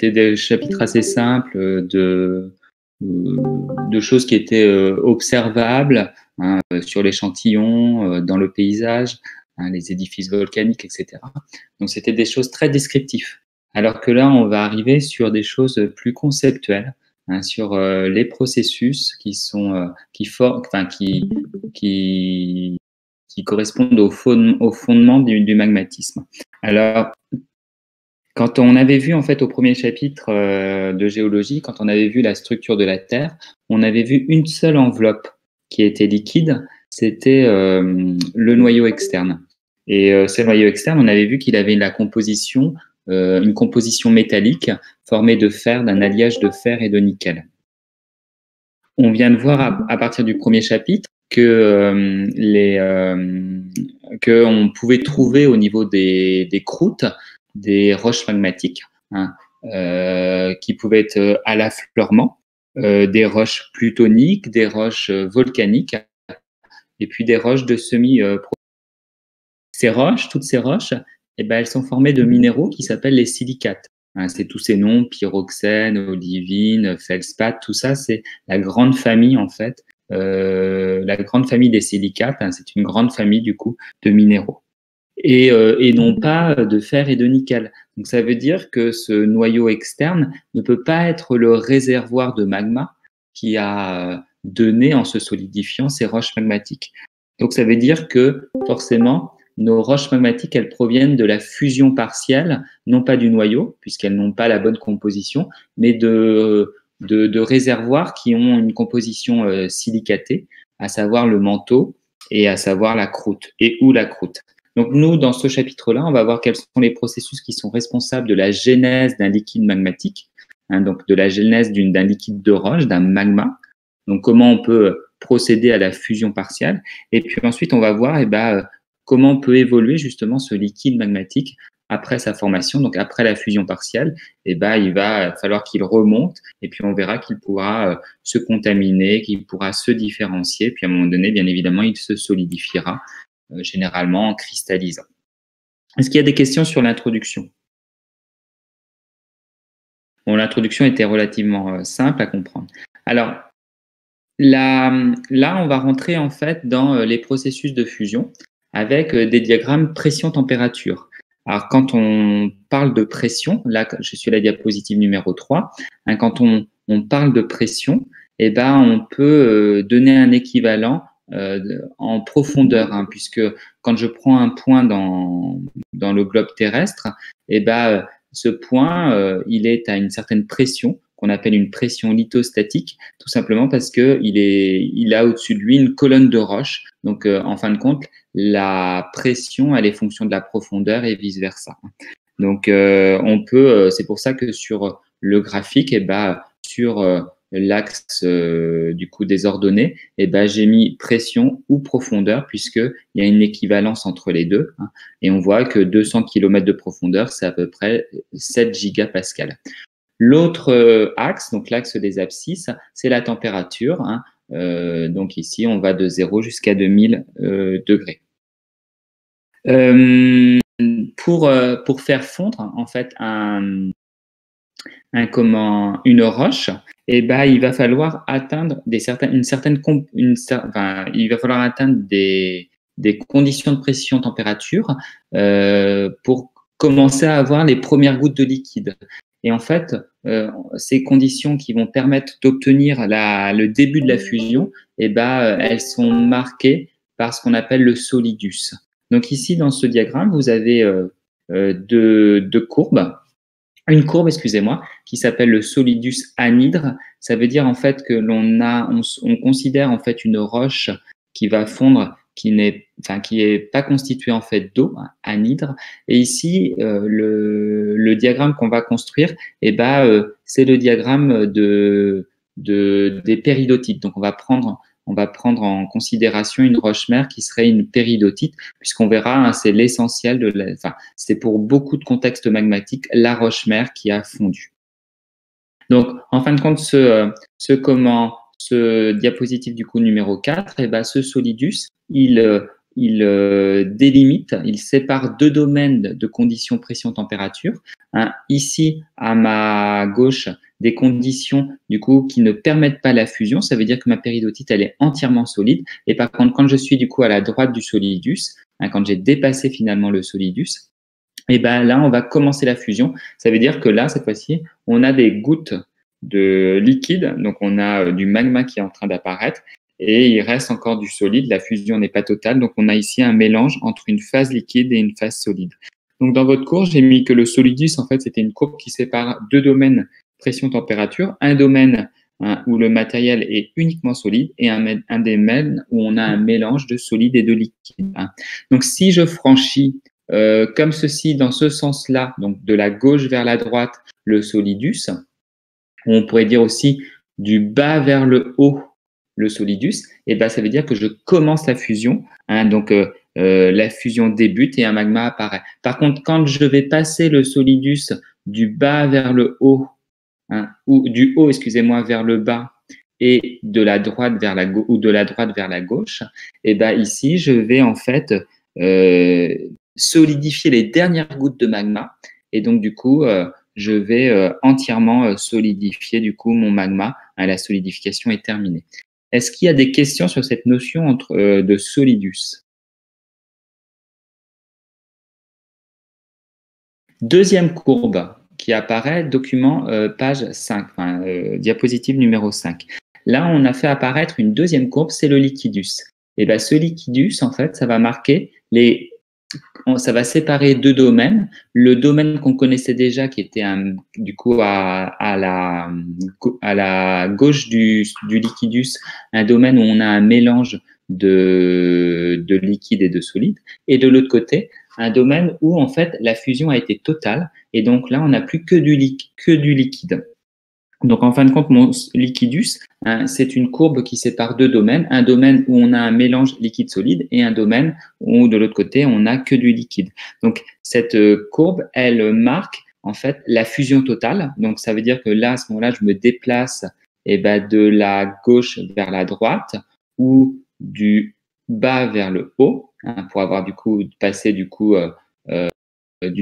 c'était des chapitres assez simples de choses qui étaient observables, hein, sur l'échantillon, dans le paysage, hein, les édifices volcaniques, etc. Donc, c'était des choses très descriptives. Alors que là, on va arriver sur des choses plus conceptuelles, hein, sur les processus qui sont qui correspondent au fondement du magmatisme. Alors, quand on avait vu en fait au premier chapitre de géologie, quand on avait vu la structure de la Terre, on avait vu une seule enveloppe qui était liquide, c'était le noyau externe. Et ce noyau externe, on avait vu qu'il avait une composition métallique formée de fer, d'un alliage de fer et de nickel. On vient de voir à partir du premier chapitre que on pouvait trouver au niveau des croûtes des roches magmatiques, hein, qui pouvaient être à l'affleurement, des roches plutoniques, des roches volcaniques, et puis des roches de toutes ces roches, eh ben, elles sont formées de minéraux qui s'appellent les silicates. Hein, c'est tous ces noms, pyroxène, olivine, feldspath, tout ça, c'est la grande famille en fait, la grande famille des silicates. Hein, c'est une grande famille du coup de minéraux. Et non pas de fer et de nickel. Donc ça veut dire que ce noyau externe ne peut pas être le réservoir de magma qui a donné en se solidifiant ces roches magmatiques. Donc ça veut dire que forcément, nos roches magmatiques, elles proviennent de la fusion partielle, non pas du noyau, puisqu'elles n'ont pas la bonne composition, mais de réservoirs qui ont une composition silicatée, à savoir le manteau et à savoir la croûte, et ou la croûte. Donc nous, dans ce chapitre-là, on va voir quels sont les processus qui sont responsables de la genèse d'un liquide magmatique, hein, donc de la genèse d'un liquide de roche, d'un magma. Donc comment on peut procéder à la fusion partielle. Et puis ensuite, on va voir comment peut évoluer justement ce liquide magmatique après sa formation, donc après la fusion partielle. Il va falloir qu'il remonte et puis on verra qu'il pourra se contaminer, qu'il pourra se différencier. Puis à un moment donné, bien évidemment, il se solidifiera, généralement en cristallisant. Est-ce qu'il y a des questions sur l'introduction? Bon, l'introduction était relativement simple à comprendre. Alors, là, on va rentrer en fait dans les processus de fusion avec des diagrammes pression-température. Alors, quand on parle de pression, là, je suis à la diapositive numéro 3, hein, quand on parle de pression, on peut donner un équivalent en profondeur, hein, puisque quand je prends un point dans le globe terrestre, ce point, il est à une certaine pression, qu'on appelle une pression lithostatique, tout simplement parce qu'il a au-dessus de lui une colonne de roche. Donc, en fin de compte, la pression, elle est fonction de la profondeur et vice-versa. Donc, c'est pour ça que sur le graphique, sur l'axe du coup des ordonnées, j'ai mis pression ou profondeur puisqu'il y a une équivalence entre les deux, hein, et on voit que 200 km de profondeur, c'est à peu près 7 gigapascales. L'autre axe, donc l'axe des abscisses, c'est la température, hein, donc ici, on va de 0 jusqu'à 2000 degrés. Pour faire fondre en fait une roche, il va falloir atteindre il va falloir atteindre des conditions de pression-température pour commencer à avoir les premières gouttes de liquide. Et en fait, ces conditions qui vont permettre d'obtenir le début de la fusion, elles sont marquées par ce qu'on appelle le solidus. Donc ici, dans ce diagramme, vous avez deux courbes. Une courbe, excusez-moi, qui s'appelle le solidus anhydre. Ça veut dire en fait que on considère en fait une roche qui va fondre, qui est pas constituée en fait d'eau, hein, anhydre. Et ici, le diagramme qu'on va construire, c'est le diagramme des péridotite. Donc on va prendre en considération une roche-mère qui serait une péridotite, puisqu'on verra, hein, c'est l'essentiel c'est pour beaucoup de contextes magmatiques, la roche-mère qui a fondu. Donc, en fin de compte, ce diapositive du coup numéro 4, ce solidus, il délimite, il sépare deux domaines de conditions pression-température. Ici, à ma gauche, des conditions du coup qui ne permettent pas la fusion. Ça veut dire que ma péridotite, elle est entièrement solide. Et par contre, quand je suis du coup à la droite du solidus, quand j'ai dépassé finalement le solidus, et ben là, on va commencer la fusion. Ça veut dire que là, cette fois-ci, on a des gouttes de liquide. Donc, on a du magma qui est en train d'apparaître et il reste encore du solide. La fusion n'est pas totale. Donc, on a ici un mélange entre une phase liquide et une phase solide. Donc, dans votre cours, j'ai mis que le solidus, en fait, c'était une courbe qui sépare deux domaines pression-température. Un domaine où le matériel est uniquement solide et un domaine où on a un mélange de solide et de liquide. Donc, si je franchis comme ceci, dans ce sens-là, donc de la gauche vers la droite, le solidus. On pourrait dire aussi du bas vers le haut, le solidus. Et ben, ça veut dire que je commence la fusion. Donc, la fusion débute et un magma apparaît. Par contre, quand je vais passer le solidus du bas vers le haut, ou du haut, excusez-moi, vers le bas, et de la droite vers la gauche, ou de la droite vers la gauche, et ben ici, je vais en fait solidifier les dernières gouttes de magma et donc du coup je vais entièrement solidifier du coup mon magma. La solidification est terminée. Est-ce qu'il y a des questions sur cette notion de solidus? Deuxième courbe qui apparaît, document page 5, diapositive numéro 5. Là, on a fait apparaître une deuxième courbe, c'est le liquidus. Et ben, ce liquidus, en fait, ça va marquer ça va séparer deux domaines. Le domaine qu'on connaissait déjà, qui était du coup à la gauche du liquidus, un domaine où on a un mélange de liquide et de solide. Et de l'autre côté, un domaine où en fait la fusion a été totale. Et donc là, on n'a plus que du liquide. Donc, en fin de compte, mon liquidus, c'est une courbe qui sépare deux domaines. Un domaine où on a un mélange liquide-solide et un domaine où, de l'autre côté, on n'a que du liquide. Donc, cette courbe, elle marque en fait la fusion totale. Donc, ça veut dire que là, à ce moment-là, je me déplace de la gauche vers la droite ou du bas vers le haut pour avoir du coup passé du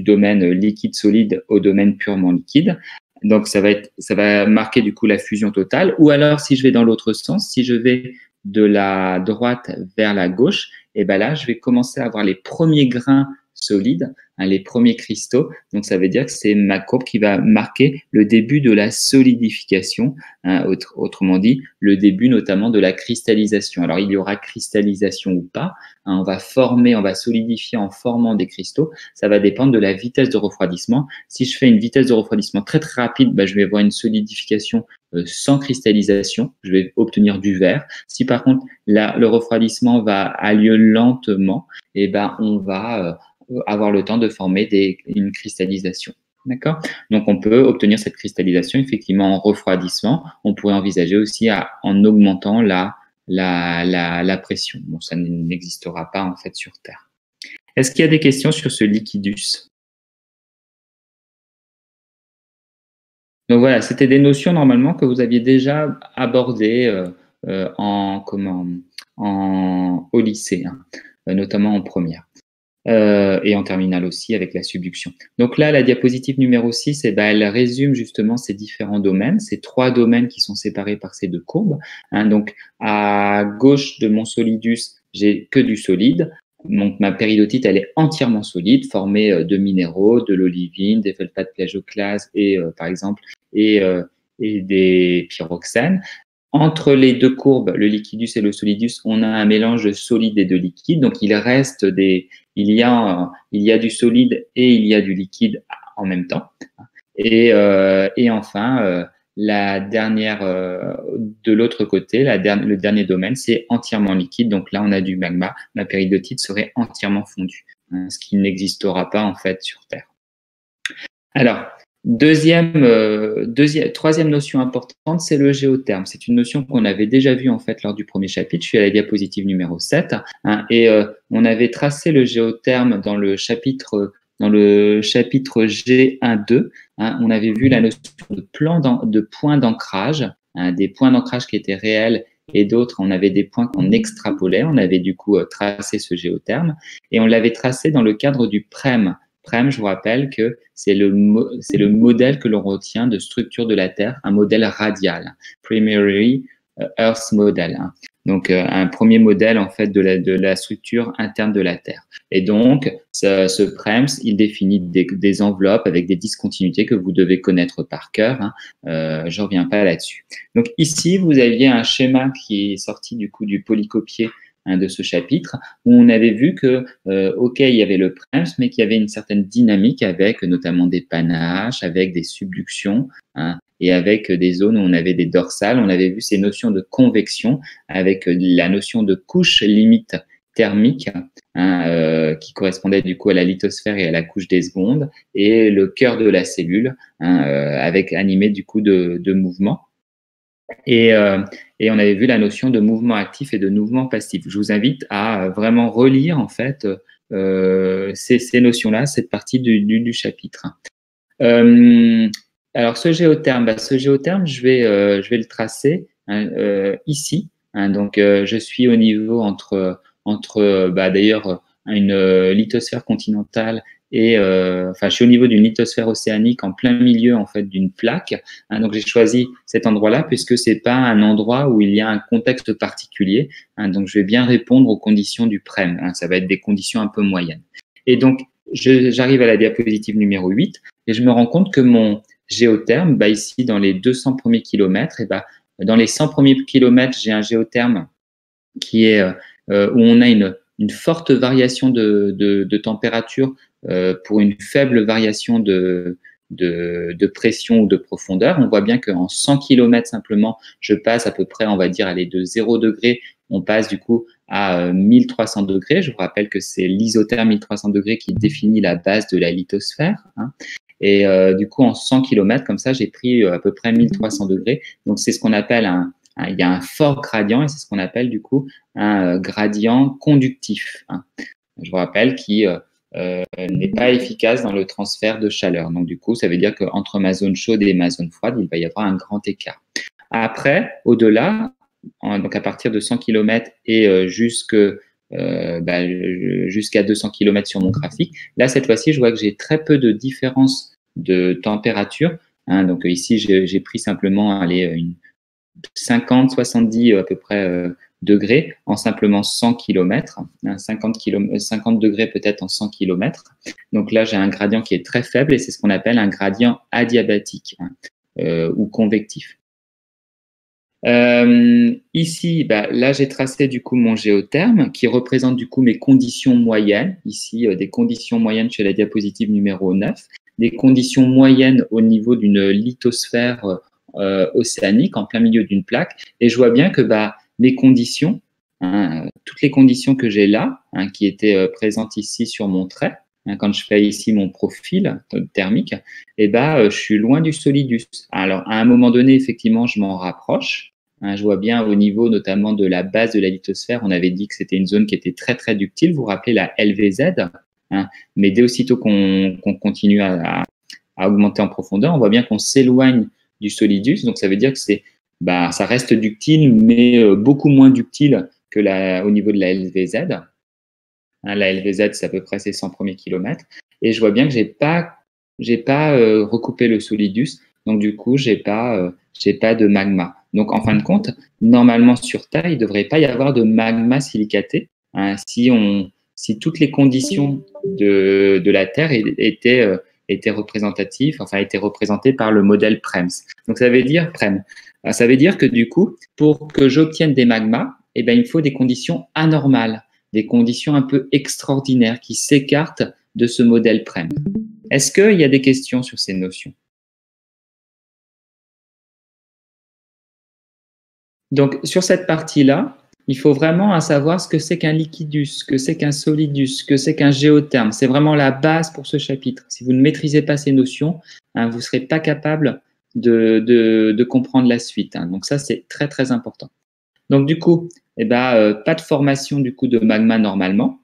domaine liquide-solide au domaine purement liquide. Donc, ça va marquer du coup la fusion totale. Ou alors, si je vais dans l'autre sens, si je vais de la droite vers la gauche, et ben là, je vais commencer à avoir les premiers grains solides, les premiers cristaux. Donc, ça veut dire que c'est ma courbe qui va marquer le début de la solidification, autrement dit, le début notamment de la cristallisation. Alors, il y aura cristallisation ou pas. On va solidifier en formant des cristaux. Ça va dépendre de la vitesse de refroidissement. Si je fais une vitesse de refroidissement très très rapide, je vais avoir une solidification sans cristallisation. Je vais obtenir du verre. Si par contre le refroidissement a lieu lentement, on va avoir le temps de former une cristallisation. D'accord? Donc, on peut obtenir cette cristallisation effectivement en refroidissement. On pourrait envisager aussi en augmentant la pression. Bon, ça n'existera pas en fait sur Terre. Est-ce qu'il y a des questions sur ce liquidus? Donc voilà, c'était des notions normalement que vous aviez déjà abordées au lycée, notamment en première. Et en terminale aussi avec la subduction. Donc là, la diapositive numéro 6, elle résume justement ces différents domaines, ces trois domaines qui sont séparés par ces deux courbes. Donc à gauche de mon solidus, j'ai que du solide. Donc ma péridotite, elle est entièrement solide, formée de minéraux, de l'olivine, des feldspaths plagioclases par exemple, et des pyroxènes. Entre les deux courbes, le liquidus et le solidus, on a un mélange de solide et de liquide. Donc, il y a du solide et il y a du liquide en même temps. Et enfin, la dernière, de l'autre côté, le dernier domaine, c'est entièrement liquide. Donc là, on a du magma. Ma péridotite serait entièrement fondue, ce qui n'existera pas en fait sur Terre. Alors, troisième notion importante, c'est le géotherme. C'est une notion qu'on avait déjà vue en fait lors du premier chapitre. Je suis à la diapositive numéro 7 on avait tracé le géotherme dans le chapitre G1.2. On avait vu la notion de points d'ancrage, des points d'ancrage qui étaient réels et d'autres, on avait des points qu'on extrapolait. On avait du coup tracé ce géotherme et on l'avait tracé dans le cadre du PREM. PREM, je vous rappelle que c'est le modèle que l'on retient de structure de la Terre, un modèle radial, Primary Earth Model. Donc, un premier modèle en fait de la structure interne de la Terre. Et donc, ce PREMS, il définit des enveloppes avec des discontinuités que vous devez connaître par cœur. Je reviens pas là-dessus. Donc ici, vous aviez un schéma qui est sorti du coup du polycopier de ce chapitre, où on avait vu que, ok, il y avait le PREMS, mais qu'il y avait une certaine dynamique avec notamment des panaches, avec des subductions, et avec des zones où on avait des dorsales. On avait vu ces notions de convection avec la notion de couche limite thermique, qui correspondait du coup à la lithosphère et à la couche des secondes, et le cœur de la cellule, avec animé du coup de mouvement. Et on avait vu la notion de mouvement actif et de mouvement passif. Je vous invite à vraiment relire en fait ces notions-là, cette partie du chapitre. Alors ce géotherme, je vais le tracer ici. Donc je suis au niveau entre d'ailleurs une lithosphère continentale et je suis au niveau d'une lithosphère océanique en plein milieu en fait d'une plaque. Donc j'ai choisi cet endroit-là puisque c'est pas un endroit où il y a un contexte particulier. Donc je vais bien répondre aux conditions du PREM. Ça va être des conditions un peu moyennes. Et donc j'arrive à la diapositive numéro 8 et je me rends compte que mon géotherme, ici dans les 200 premiers kilomètres, dans les 100 premiers kilomètres, j'ai un géotherme qui est où on a une forte variation de température pour une faible variation de pression ou de profondeur. On voit bien qu'en 100 km simplement, je passe à peu près, on va dire, aller de 0 degré, on passe du coup à 1300 degrés. Je vous rappelle que c'est l'isotherme 1300 degrés qui définit la base de la lithosphère. Et du coup, en 100 km, comme ça, j'ai pris à peu près 1300 degrés. Donc, c'est ce qu'on appelle il y a un fort gradient et c'est ce qu'on appelle du coup un gradient conductif. Je vous rappelle qui n'est pas efficace dans le transfert de chaleur. Donc, du coup, ça veut dire qu'entre ma zone chaude et ma zone froide, il va y avoir un grand écart. Après, au-delà, donc à partir de 100 km et jusqu'à 200 km sur mon graphique, là, cette fois-ci, je vois que j'ai très peu de différence de température. Donc ici, j'ai pris simplement une 50, 70 à peu près degrés en simplement 100 km, 50 degrés peut-être en 100 km. Donc là, j'ai un gradient qui est très faible et c'est ce qu'on appelle un gradient adiabatique ou convectif. Ici, là, j'ai tracé du coup mon géotherme qui représente du coup mes conditions moyennes. Ici, des conditions moyennes chez la diapositive numéro 9, des conditions moyennes au niveau d'une lithosphère océanique en plein milieu d'une plaque. Et je vois bien que mes conditions, toutes les conditions que j'ai là, qui étaient présentes ici sur mon trait, quand je fais ici mon profil thermique, je suis loin du solidus. Alors, à un moment donné, effectivement, je m'en rapproche. Je vois bien au niveau notamment de la base de la lithosphère, on avait dit que c'était une zone qui était très, très ductile. Vous vous rappelez la LVZ, mais dès aussitôt qu'on continue à augmenter en profondeur, on voit bien qu'on s'éloigne du solidus. Donc, ça veut dire que ça reste ductile, mais beaucoup moins ductile que au niveau de la LVZ. La LVZ, c'est à peu près ces 100 premiers kilomètres. Et je vois bien que j'ai pas recoupé le solidus. Donc, du coup, j'ai pas de magma. Donc, en fin de compte, normalement, sur Terre, il ne devrait pas y avoir de magma silicaté si toutes les conditions de la Terre étaient représentatives, étaient représentées par le modèle PREMS. Donc, ça veut dire PREM. Ça veut dire que du coup, pour que j'obtienne des magmas, il me faut des conditions anormales, des conditions un peu extraordinaires qui s'écartent de ce modèle PREM. Est-ce qu'il y a des questions sur ces notions? Donc, sur cette partie-là, il faut vraiment savoir ce que c'est qu'un liquidus, ce que c'est qu'un solidus, ce que c'est qu'un géotherme. C'est vraiment la base pour ce chapitre. Si vous ne maîtrisez pas ces notions, vous ne serez pas capable de comprendre la suite. Donc ça, c'est très, très important. Donc, du coup, pas de formation du coup de magma normalement.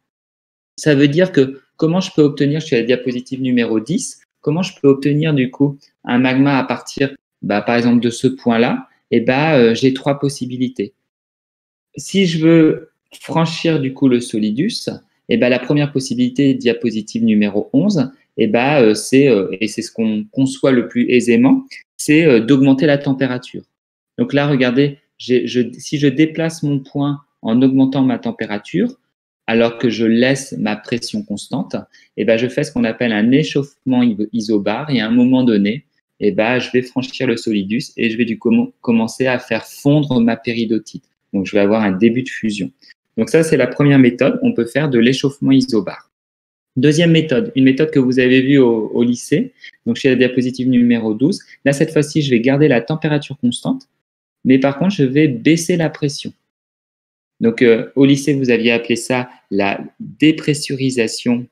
Ça veut dire que comment je peux obtenir, je suis à la diapositive numéro 10, comment je peux obtenir du coup un magma à partir, par exemple, de ce point-là? J'ai trois possibilités. si je veux franchir du coup le solidus, eh ben, la première possibilité, diapositive numéro 11, eh ben, et c'est ce qu'on conçoit le plus aisément, c'est d'augmenter la température. Donc là, regardez, si je déplace mon point en augmentant ma température, alors que je laisse ma pression constante, eh ben, je fais ce qu'on appelle un échauffement isobare et à un moment donné, eh ben, je vais franchir le solidus et je vais commencer à faire fondre ma péridotite. Donc, je vais avoir un début de fusion. Donc ça, c'est la première méthode. On peut faire de l'échauffement isobare. Deuxième méthode, une méthode que vous avez vue au lycée, donc chez la diapositive numéro 12. Là, cette fois-ci, je vais garder la température constante, mais par contre, je vais baisser la pression. Donc, au lycée, vous aviez appelé ça la dépressurisation.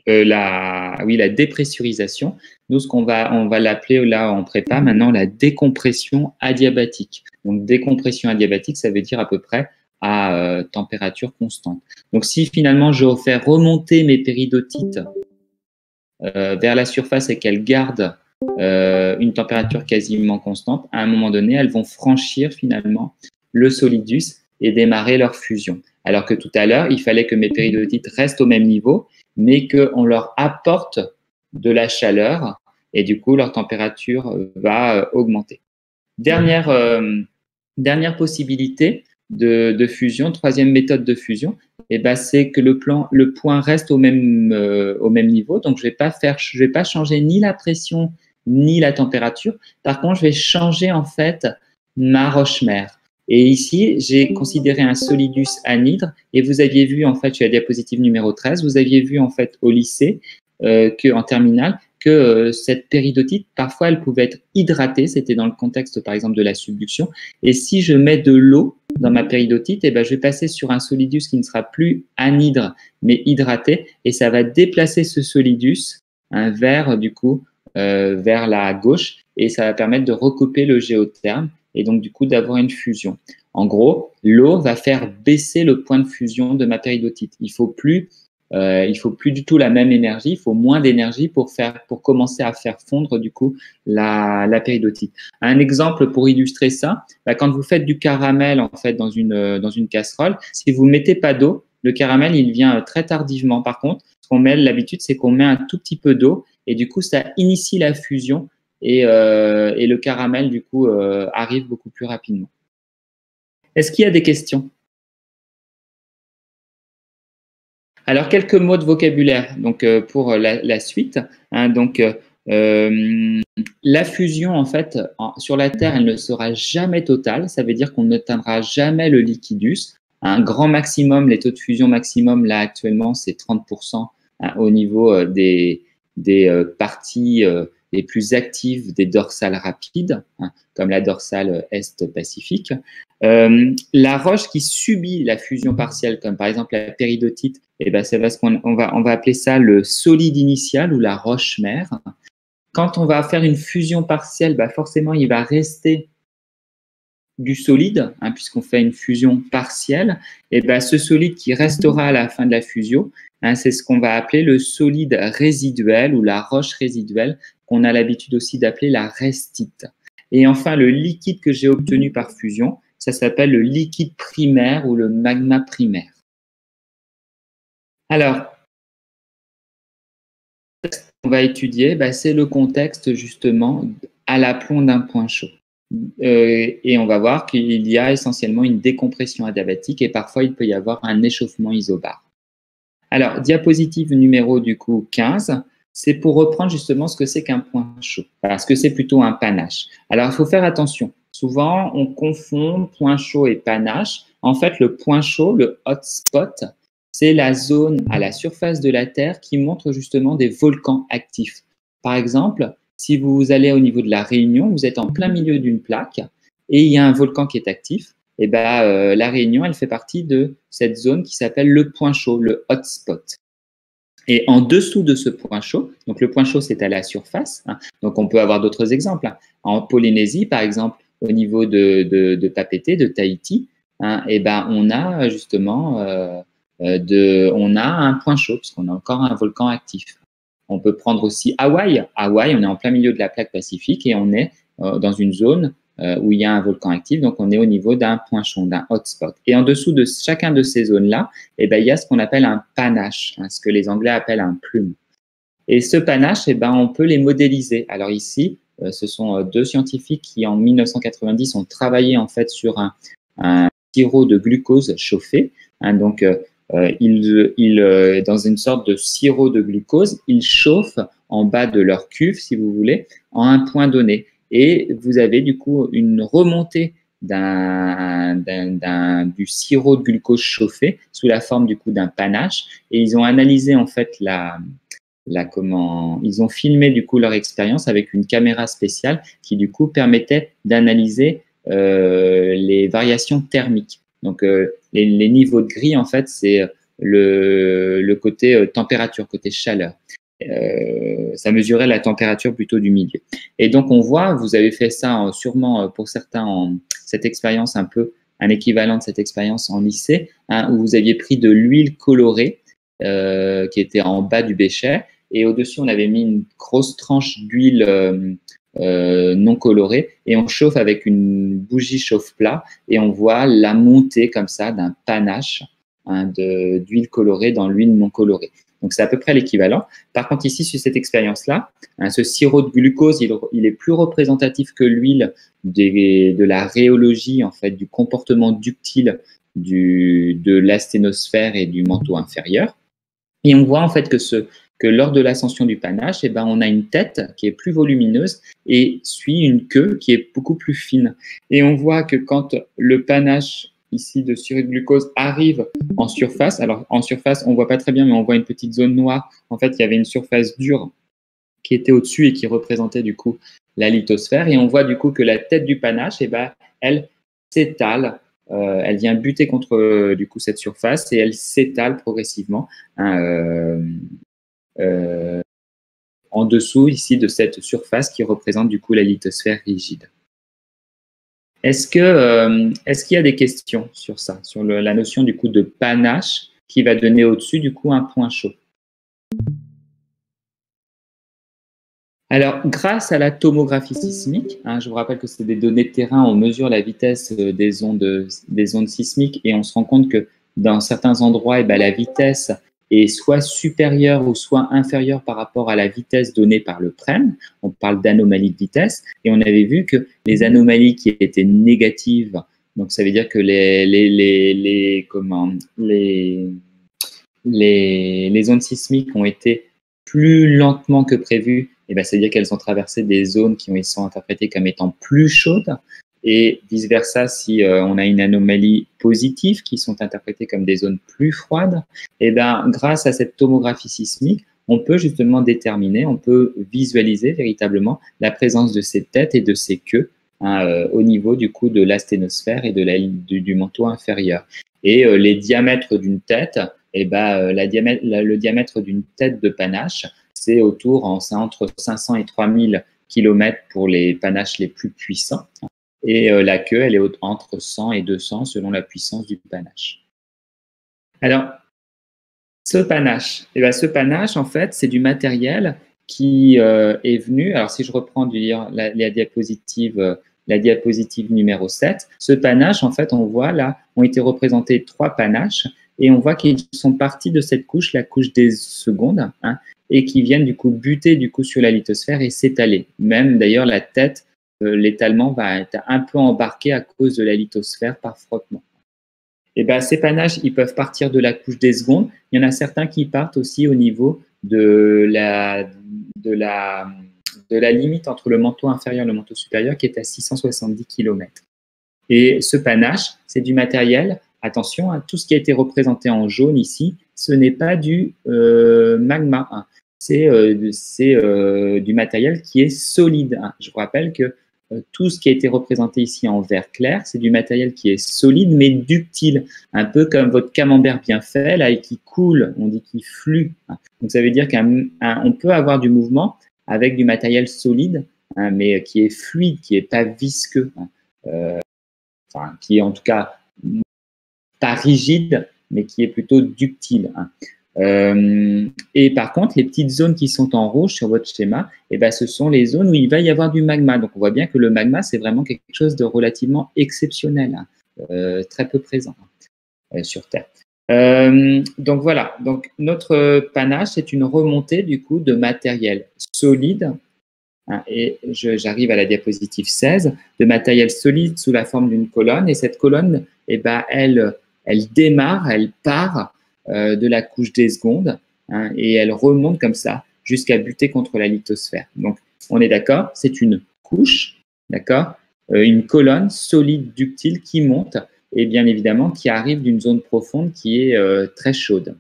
La dépressurisation. Nous, on va l'appeler là en prépa maintenant la décompression adiabatique. Donc, décompression adiabatique, ça veut dire à peu près à température constante. Donc, si finalement je fais remonter mes péridotites vers la surface et qu'elles gardent une température quasiment constante, à un moment donné, elles vont franchir finalement le solidus et démarrer leur fusion. Alors que tout à l'heure, il fallait que mes péridotites restent au même niveau, mais qu'on leur apporte de la chaleur et du coup, leur température va augmenter. Dernière possibilité de fusion, troisième méthode de fusion, eh ben, c'est que le point reste au même niveau. Donc, je vais pas changer ni la pression ni la température. Par contre, je vais changer en fait ma roche-mère. Et ici, j'ai considéré un solidus anhydre et vous aviez vu en fait, sur la diapositive numéro 13, vous aviez vu en fait au lycée qu'en terminale, que cette péridotite, parfois, elle pouvait être hydratée. C'était dans le contexte, par exemple, de la subduction. Et si je mets de l'eau dans ma péridotite, eh ben, je vais passer sur un solidus qui ne sera plus anhydre, mais hydraté. Et ça va déplacer ce solidus vers, du coup, vers la gauche. Et ça va permettre de recouper le géotherme et donc, du coup, d'avoir une fusion. En gros, l'eau va faire baisser le point de fusion de ma péridotite. Il faut plus du tout la même énergie, il faut moins d'énergie pour commencer à faire fondre du coup la péridotite. Un exemple pour illustrer ça, bah, quand vous faites du caramel en fait dans une casserole, si vous mettez pas d'eau, le caramel il vient très tardivement. Par contre, ce qu'on met l'habitude, c'est qu'on met un tout petit peu d'eau et du coup ça initie la fusion et le caramel du coup arrive beaucoup plus rapidement. Est-ce qu'il y a des questions? Alors, quelques mots de vocabulaire donc, pour la suite. Hein, donc, la fusion, en fait, sur la Terre, elle ne sera jamais totale. Ça veut dire qu'on n'atteindra jamais le liquidus. Un grand maximum, les taux de fusion maximum, là, actuellement, c'est 30% hein, au niveau des parties les plus actives des dorsales rapides, hein, comme la dorsale Est-Pacifique. La roche qui subit la fusion partielle, comme par exemple la péridotite, eh ben, c'est parce on va appeler ça le solide initial ou la roche-mère. Quand on va faire une fusion partielle, bah forcément, il va rester du solide, hein, puisqu'on fait une fusion partielle. Et ben, ce solide qui restera à la fin de la fusion, hein, c'est ce qu'on va appeler le solide résiduel ou la roche résiduelle, qu'on a l'habitude aussi d'appeler la restite. Et enfin, le liquide que j'ai obtenu par fusion, ça s'appelle le liquide primaire ou le magma primaire. Alors, ce qu'on va étudier, bah, c'est le contexte justement à l'aplomb d'un point chaud. Et on va voir qu'il y a essentiellement une décompression adiabatique et parfois il peut y avoir un échauffement isobare. Alors, diapositive numéro du coup 15, c'est pour reprendre justement ce que c'est qu'un point chaud, parce que c'est plutôt un panache. Alors, il faut faire attention. Souvent, on confond point chaud et panache. En fait, le point chaud, le hotspot, c'est la zone à la surface de la Terre qui montre justement des volcans actifs. Par exemple, si vous allez au niveau de la Réunion, vous êtes en plein milieu d'une plaque et il y a un volcan qui est actif. Et ben, la Réunion, elle fait partie de cette zone qui s'appelle le point chaud, le hotspot. Et en dessous de ce point chaud, donc le point chaud, c'est à la surface. Hein, donc, on peut avoir d'autres exemples. Hein. En Polynésie, par exemple, au niveau de Papeete, de Tahiti, hein, et ben, on a justement on a un point chaud, puisqu'on a encore un volcan actif. On peut prendre aussi Hawaï. Hawaï, on est en plein milieu de la plaque pacifique et on est dans une zone où il y a un volcan actif. Donc, on est au niveau d'un point chaud, d'un hotspot. Et en dessous de chacun de ces zones-là, il y a ce qu'on appelle un panache, ce que les Anglais appellent un plume. Et ce panache, on peut les modéliser. Alors ici, ce sont deux scientifiques qui, en 1990, ont travaillé en fait sur un sirop de glucose chauffé. Donc, dans une sorte de sirop de glucose, ils chauffent en bas de leur cuve, si vous voulez, en un point donné. Et vous avez du coup une remontée du sirop de glucose chauffé sous la forme du coup d'un panache. Et ils ont analysé en fait ils ont filmé du coup leur expérience avec une caméra spéciale qui du coup permettait d'analyser les variations thermiques. Donc les niveaux de gris en fait c'est le côté température, côté chaleur. Ça mesurait la température plutôt du milieu. Et donc on voit, vous avez fait ça sûrement pour certains cette expérience un équivalent de cette expérience en lycée, où vous aviez pris de l'huile colorée qui était en bas du bécher. Et au-dessus, on avait mis une grosse tranche d'huile non colorée et on chauffe avec une bougie chauffe-plat et on voit la montée comme ça d'un panache d'huile colorée dans l'huile non colorée. Donc, c'est à peu près l'équivalent. Par contre, ici, sur cette expérience-là, ce sirop de glucose, il est plus représentatif que l'huile de la rhéologie, en fait, du comportement ductile de l'asténosphère et du manteau inférieur. Et on voit en fait que lors de l'ascension du panache, on a une tête qui est plus volumineuse et suit une queue qui est beaucoup plus fine. Et on voit que quand le panache ici de sirop de glucose arrive en surface, alors en surface, on voit pas très bien, mais on voit une petite zone noire. En fait, il y avait une surface dure qui était au-dessus et qui représentait du coup la lithosphère. Et on voit du coup que la tête du panache, elle s'étale. Elle vient buter contre du coup cette surface et elle s'étale progressivement en dessous ici de cette surface qui représente du coup la lithosphère rigide. Est-ce qu'il y a des questions sur ça, sur la notion du coup de panache qui va donner au-dessus du coup un point chaud? Alors, grâce à la tomographie sismique, je vous rappelle que c'est des données de terrain, on mesure la vitesse des ondes sismiques et on se rend compte que dans certains endroits, la vitesse est soit supérieure ou soit inférieure par rapport à la vitesse donnée par le PREM. On parle d'anomalies de vitesse et on avait vu que les anomalies qui étaient négatives, donc ça veut dire que les ondes sismiques ont été plus lentement que prévu, c'est-à-dire qu'elles ont traversé des zones qui sont interprétées comme étant plus chaudes, et vice-versa, si on a une anomalie positive qui sont interprétées comme des zones plus froides, grâce à cette tomographie sismique, on peut justement déterminer, on peut visualiser véritablement la présence de ces têtes et de ces queues au niveau du coup de l'asténosphère et du manteau inférieur. Et les diamètres d'une tête, le diamètre d'une tête de panache, c'est entre 500 et 3000 km pour les panaches les plus puissants. Et la queue, elle est entre 100 et 200 selon la puissance du panache. Alors, ce panache, en fait, c'est du matériel qui est venu. Alors, si je reprends la diapositive numéro 7, ce panache, en fait, on voit là, ont été représentés 3 panaches et on voit qu'ils sont partis de cette couche, la couche des secondes, et qui viennent du coup buter du coup sur la lithosphère et s'étaler. Même d'ailleurs, la tête, l'étalement va être un peu embarqué à cause de la lithosphère par frottement. Et ces panaches, ils peuvent partir de la couche des secondes. Il y en a certains qui partent aussi au niveau de la limite entre le manteau inférieur et le manteau supérieur qui est à 670 km. Et ce panache, c'est du matériel. Attention, tout ce qui a été représenté en jaune ici, ce n'est pas du magma. C'est du matériel qui est solide. Je vous rappelle que tout ce qui a été représenté ici en vert clair, c'est du matériel qui est solide mais ductile, un peu comme votre camembert bien fait là et qui coule, on dit qu'il flue. Donc ça veut dire qu'on peut avoir du mouvement avec du matériel solide, mais qui est fluide, qui n'est pas visqueux, qui est en tout cas pas rigide, mais qui est plutôt ductile. Et par contre, les petites zones qui sont en rouge sur votre schéma, eh ben, ce sont les zones où il va y avoir du magma. Donc, on voit bien que le magma, c'est vraiment quelque chose de relativement exceptionnel, hein, très peu présent sur Terre. Donc voilà, donc notre panache, c'est une remontée du coup de matériel solide, hein, et j'arrive à la diapositive 16, de matériel solide sous la forme d'une colonne, et cette colonne, eh ben, elle démarre, elle part de la couche des secondes, hein, et elle remonte comme ça jusqu'à buter contre la lithosphère. Donc on est d'accord, c'est une couche, d'accord, une colonne solide ductile qui monte, et bien évidemment qui arrive d'une zone profonde qui est très chaude.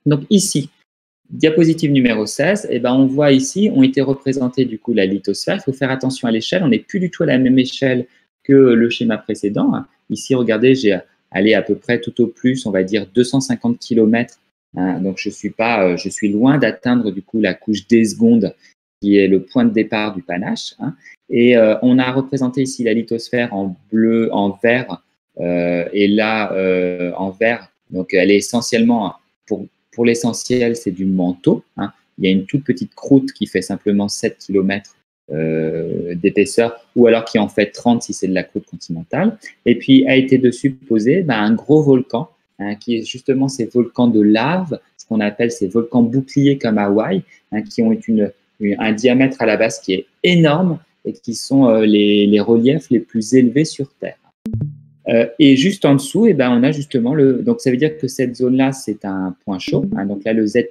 Donc ici, diapositive numéro 16, eh ben, on voit ici, ont été représentés du coup la lithosphère. Il faut faire attention à l'échelle, on n'est plus du tout à la même échelle que le schéma précédent. Ici, regardez, j'ai allé à peu près tout au plus, on va dire 250 km. Hein, donc je suis loin d'atteindre du coup la couche des secondes qui est le point de départ du panache. Hein. Et on a représenté ici la lithosphère en bleu, en vert, et là en vert. Donc elle est essentiellement pour l'essentiel, c'est du manteau. Hein. Il y a une toute petite croûte qui fait simplement 7 km d'épaisseur, ou alors qui en fait 30 si c'est de la croûte continentale. Et puis a été dessus posé un gros volcan, hein, qui est justement ces volcans de lave, ce qu'on appelle ces volcans boucliers comme Hawaï, hein, qui ont un diamètre à la base qui est énorme et qui sont les reliefs les plus élevés sur Terre. Et juste en dessous, eh ben, on a justement donc ça veut dire que cette zone-là, c'est un point chaud. Hein, donc là, le Z',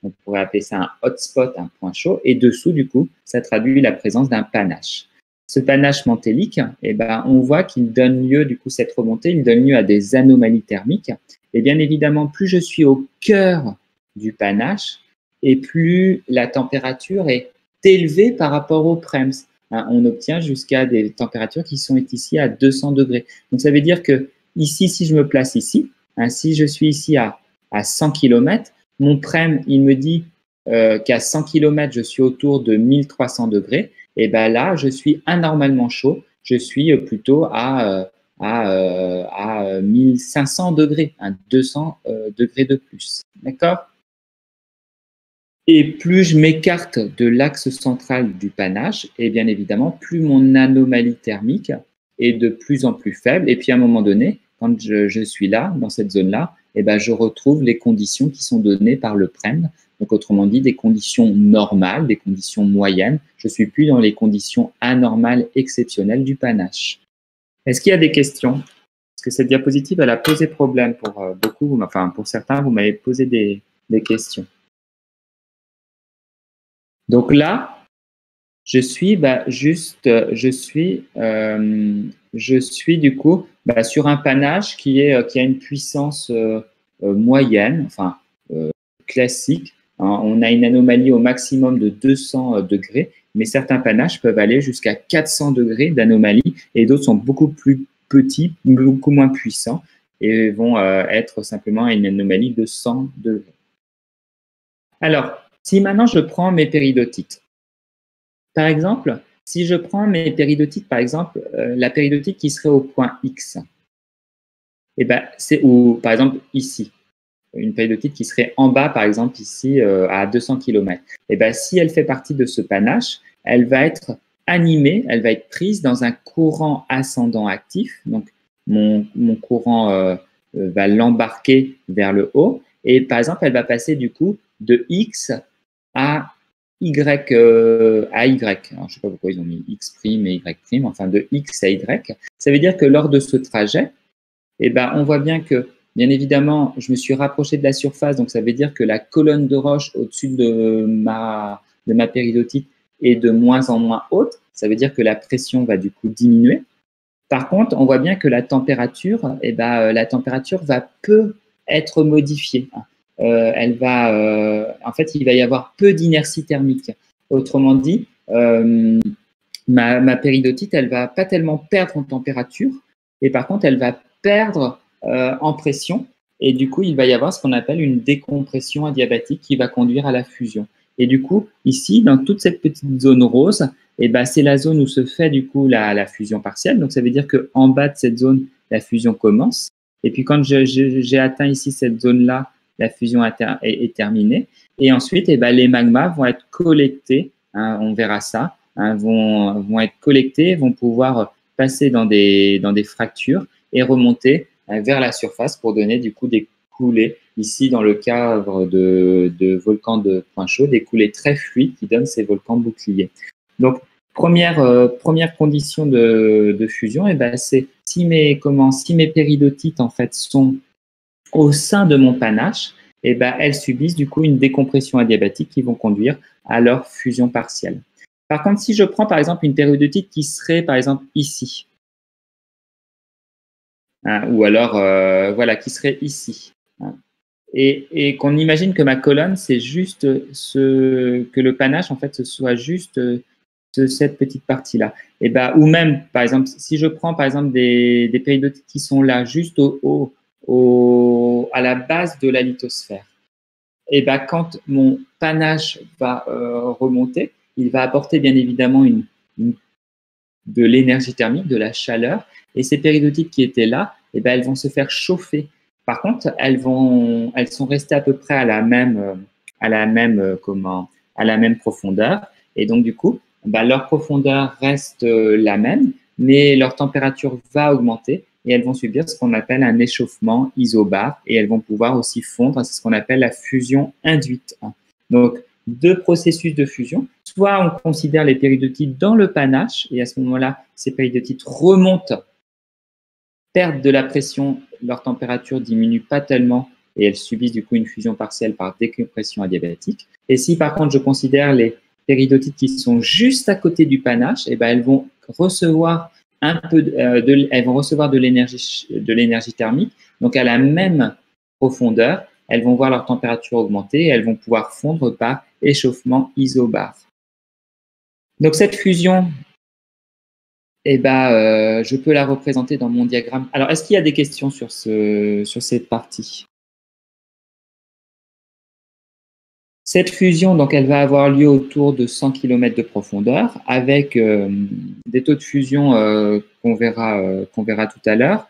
on pourrait appeler ça un hotspot, un point chaud. Et dessous, du coup, ça traduit la présence d'un panache. Ce panache mantélique, eh ben, on voit qu'il donne lieu, du coup, cette remontée, il donne lieu à des anomalies thermiques. Et bien évidemment, plus je suis au cœur du panache, et plus la température est élevée par rapport au PREMS. Hein, on obtient jusqu'à des températures qui sont ici à 200 degrés. Donc, ça veut dire que ici, si je me place ici, hein, si je suis ici à 100 km, mon PREM, il me dit qu'à 100 km, je suis autour de 1300 degrés. Et bien là, je suis anormalement chaud. Je suis plutôt à 1500 degrés, hein, 200 degrés de plus. D'accord ? Et plus je m'écarte de l'axe central du panache, et bien évidemment, plus mon anomalie thermique est de plus en plus faible. Et puis à un moment donné, quand je suis là, dans cette zone-là, eh ben, je retrouve les conditions qui sont données par le PREM. Donc autrement dit, des conditions normales, des conditions moyennes. Je ne suis plus dans les conditions anormales exceptionnelles du panache. Est-ce qu'il y a des questions? Parce que cette diapositive, elle a posé problème pour beaucoup, enfin pour certains, vous m'avez posé des questions. Donc là, je suis du coup sur un panache qui a une puissance moyenne, enfin classique. Hein. On a une anomalie au maximum de 200 degrés, mais certains panaches peuvent aller jusqu'à 400 degrés d'anomalie et d'autres sont beaucoup plus petits, beaucoup moins puissants et vont être simplement à une anomalie de 100 degrés. Alors, si maintenant je prends mes péridotites, par exemple, si je prends mes péridotites, par exemple, la péridotite qui serait au point X, et ben, ou par exemple ici, une péridotite qui serait en bas, par exemple ici, à 200 km, et ben, si elle fait partie de ce panache, elle va être animée, elle va être prise dans un courant ascendant actif, donc mon courant va l'embarquer vers le haut, et par exemple, elle va passer du coup de X à Y. Alors, je ne sais pas pourquoi ils ont mis X' et Y', enfin de X à Y. Ça veut dire que lors de ce trajet, eh ben, on voit bien que, bien évidemment, je me suis rapproché de la surface, donc ça veut dire que la colonne de roche au-dessus de ma péridotite est de moins en moins haute. Ça veut dire que la pression va du coup diminuer. Par contre, on voit bien que la température, eh ben, la température va peu être modifiée. En fait, il va y avoir peu d'inertie thermique. Autrement dit, ma péridotite, elle va pas tellement perdre en température, et par contre, elle va perdre en pression, et du coup, il va y avoir ce qu'on appelle une décompression adiabatique qui va conduire à la fusion. Et du coup, ici, dans toute cette petite zone rose, eh ben, c'est la zone où se fait du coup la fusion partielle. Donc, ça veut dire qu'en bas de cette zone, la fusion commence. Et puis, quand j'ai atteint ici cette zone-là, la fusion est terminée. Et ensuite, eh ben, les magmas vont être collectés, hein, on verra ça, hein, vont être collectés, vont pouvoir passer dans des fractures et remonter vers la surface pour donner du coup des coulées. Ici, dans le cadre de volcans de point chaud, des coulées très fluides qui donnent ces volcans boucliers. Donc, première condition de fusion, eh ben, c'est si mes péridotites en fait sont au sein de mon panache, eh ben, elles subissent du coup une décompression adiabatique qui vont conduire à leur fusion partielle. Par contre, si je prends par exemple une péridotite qui serait par exemple ici, hein, ou alors voilà, qui serait ici, hein, et qu'on imagine que ma colonne, c'est juste que le panache en fait ce soit juste cette petite partie-là. Et ben, ou même, par exemple, si je prends par exemple des péridotites qui sont là, juste à la base de la lithosphère, et ben, quand mon panache va remonter, il va apporter bien évidemment de l'énergie thermique, de la chaleur, et ces péridotites qui étaient là, et ben, elles vont se faire chauffer. Par contre, elles sont restées à peu près à la même profondeur, et donc du coup, bah, leur profondeur reste la même, mais leur température va augmenter et elles vont subir ce qu'on appelle un échauffement isobare et elles vont pouvoir aussi fondre, c'est ce qu'on appelle la fusion induite. Donc, deux processus de fusion. Soit on considère les péridotites dans le panache et à ce moment-là, ces péridotites remontent, perdent de la pression, leur température diminue pas tellement et elles subissent du coup une fusion partielle par décompression adiabatique. Et si par contre je considère les péridotites qui sont juste à côté du panache, eh ben, elles vont recevoir de l'énergie thermique, donc à la même profondeur, elles vont voir leur température augmenter et elles vont pouvoir fondre par échauffement isobare. Donc cette fusion, eh ben, je peux la représenter dans mon diagramme. Alors, est-ce qu'il y a des questions sur cette partie? Cette fusion, donc, elle va avoir lieu autour de 100 km de profondeur avec des taux de fusion qu'on verra tout à l'heure.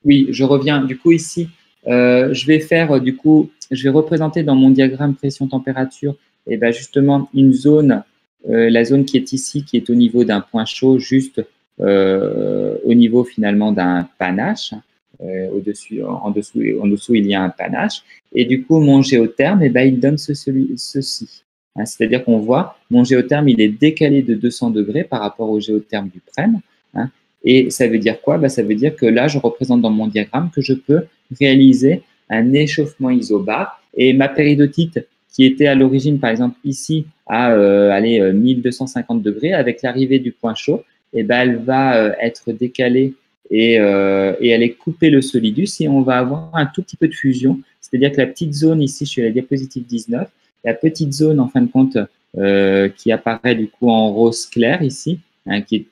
Oui, je reviens. Du coup, ici, je vais représenter dans mon diagramme pression-température, et ben justement une zone, la zone qui est ici, qui est au niveau d'un point chaud, juste au niveau finalement d'un panache. En dessous, il y a un panache. Et du coup, mon géotherme, eh ben, il donne ceci. Hein, c'est-à-dire qu'on voit, mon géotherme, il est décalé de 200 degrés par rapport au géotherme du PREM. Hein, et ça veut dire quoi? Ça veut dire que là, je représente dans mon diagramme que je peux réaliser un échauffement isobare. Et ma péridotite, qui était à l'origine, par exemple, ici, à 1250 degrés, avec l'arrivée du point chaud, eh ben, elle va être décalée et elle est coupée le solidus et on va avoir un tout petit peu de fusion. C'est-à-dire que la petite zone ici, je suis à la diapositive 19, la petite zone, en fin de compte, qui apparaît du coup en rose clair ici, hein, qui est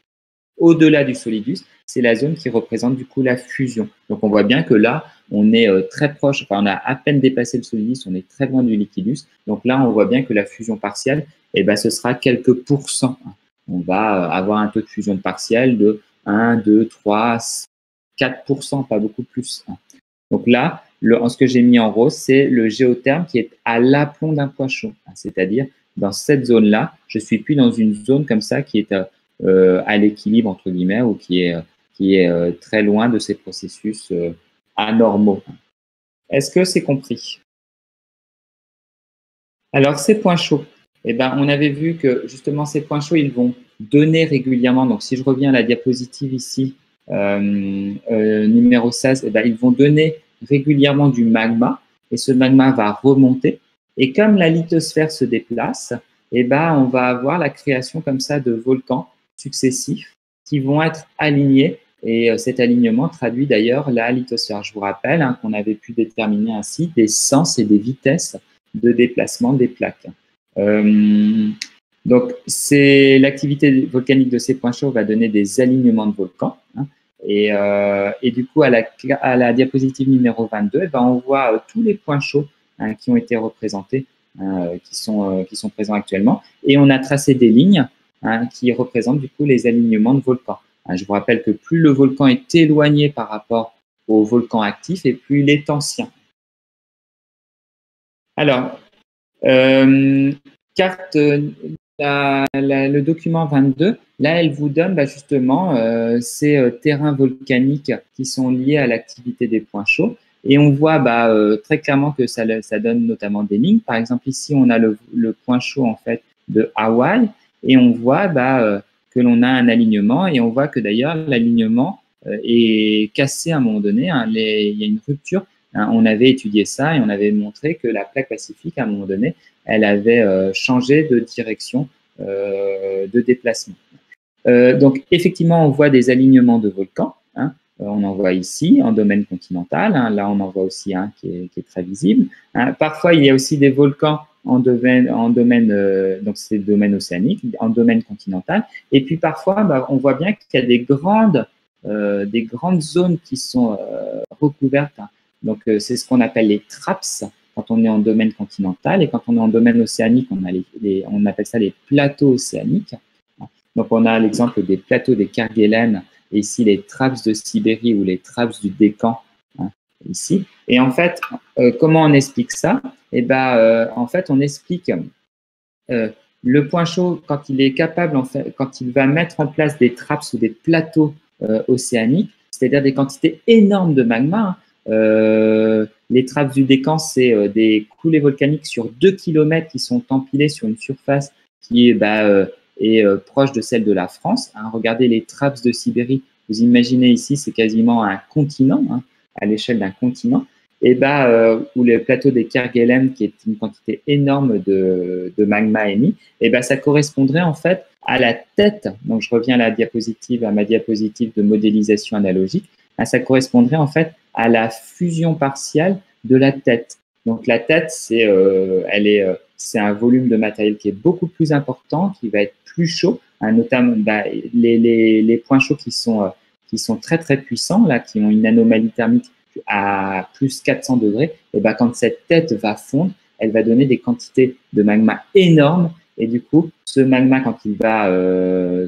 au-delà du solidus, c'est la zone qui représente du coup la fusion. Donc on voit bien que là, on est très proche, enfin on a à peine dépassé le solidus, on est très loin du liquidus. Donc là, on voit bien que la fusion partielle, eh ben, ce sera quelques pourcents. On va avoir un taux de fusion partielle de 1, 2, 3, 4%, pas beaucoup plus. Donc là, ce que j'ai mis en rose, c'est le géotherme qui est à l'aplomb d'un point chaud. C'est-à-dire, dans cette zone-là, je suis plus dans une zone comme ça qui est à l'équilibre, entre guillemets, ou qui est très loin de ces processus anormaux. Est-ce que c'est compris? Alors, ces points chauds, eh ben, on avait vu que justement, ces points chauds, ils vont donner régulièrement, donc si je reviens à la diapositive ici, numéro 16, eh ben, ils vont donner régulièrement du magma, et ce magma va remonter, et comme la lithosphère se déplace, eh ben, on va avoir la création comme ça de volcans successifs qui vont être alignés, et cet alignement traduit d'ailleurs la lithosphère. Je vous rappelle qu'on avait pu déterminer ainsi des sens et des vitesses de déplacement des plaques. Donc, l'activité volcanique de ces points chauds va donner des alignements de volcans. Et du coup, à la diapositive numéro 22, eh ben, on voit tous les points chauds qui ont été représentés, qui sont présents actuellement. Et on a tracé des lignes qui représentent du coup les alignements de volcans. Je vous rappelle que plus le volcan est éloigné par rapport au volcan actif et plus il est ancien. Alors, carte, le document 22, là, elle vous donne justement ces terrains volcaniques qui sont liés à l'activité des points chauds. Et on voit très clairement que ça donne notamment des lignes. Par exemple, ici, on a le point chaud en fait de Hawaï et on voit que l'on a un alignement et on voit que d'ailleurs l'alignement est cassé à un moment donné. Hein, il y a une rupture. Hein, on avait étudié ça et on avait montré que la plaque pacifique, à un moment donné, elle avait changé de direction de déplacement. Donc, effectivement, on voit des alignements de volcans. Hein. On en voit ici en domaine continental. Hein. Là, on en voit aussi un qui est très visible. Hein. Parfois, il y a aussi des volcans en domaine donc c'est le domaine océanique, en domaine continental. Et puis parfois, on voit bien qu'il y a des grandes zones qui sont recouvertes. Hein. Donc, c'est ce qu'on appelle les traps quand on est en domaine continental. Et quand on est en domaine océanique, on appelle ça les plateaux océaniques. Donc, on a l'exemple des plateaux des Kerguelen, et ici les traps de Sibérie ou les traps du Décan, hein, ici. Et en fait, comment on explique ça? Eh ben, en fait, on explique le point chaud quand il est capable, en fait, quand il va mettre en place des traps ou des plateaux océaniques, c'est-à-dire des quantités énormes de magma. Les traps du Décan, c'est des coulées volcaniques sur 2 km qui sont empilées sur une surface qui est proche de celle de la France. Hein. Regardez les traps de Sibérie. Vous imaginez ici, c'est quasiment un continent, hein, à l'échelle d'un continent. Et ou le plateau des Kerguelen, qui est une quantité énorme de magma émis, et ça correspondrait en fait à la tête. Donc, je reviens à ma diapositive de modélisation analogique. Ça correspondrait en fait à la fusion partielle de la tête. Donc, la tête, c'est un volume de matériel qui est beaucoup plus important, qui va être plus chaud, hein, notamment les points chauds qui sont très très puissants, là, qui ont une anomalie thermique à plus 400 degrés. Et quand cette tête va fondre, elle va donner des quantités de magma énormes. Et du coup, ce magma, quand il va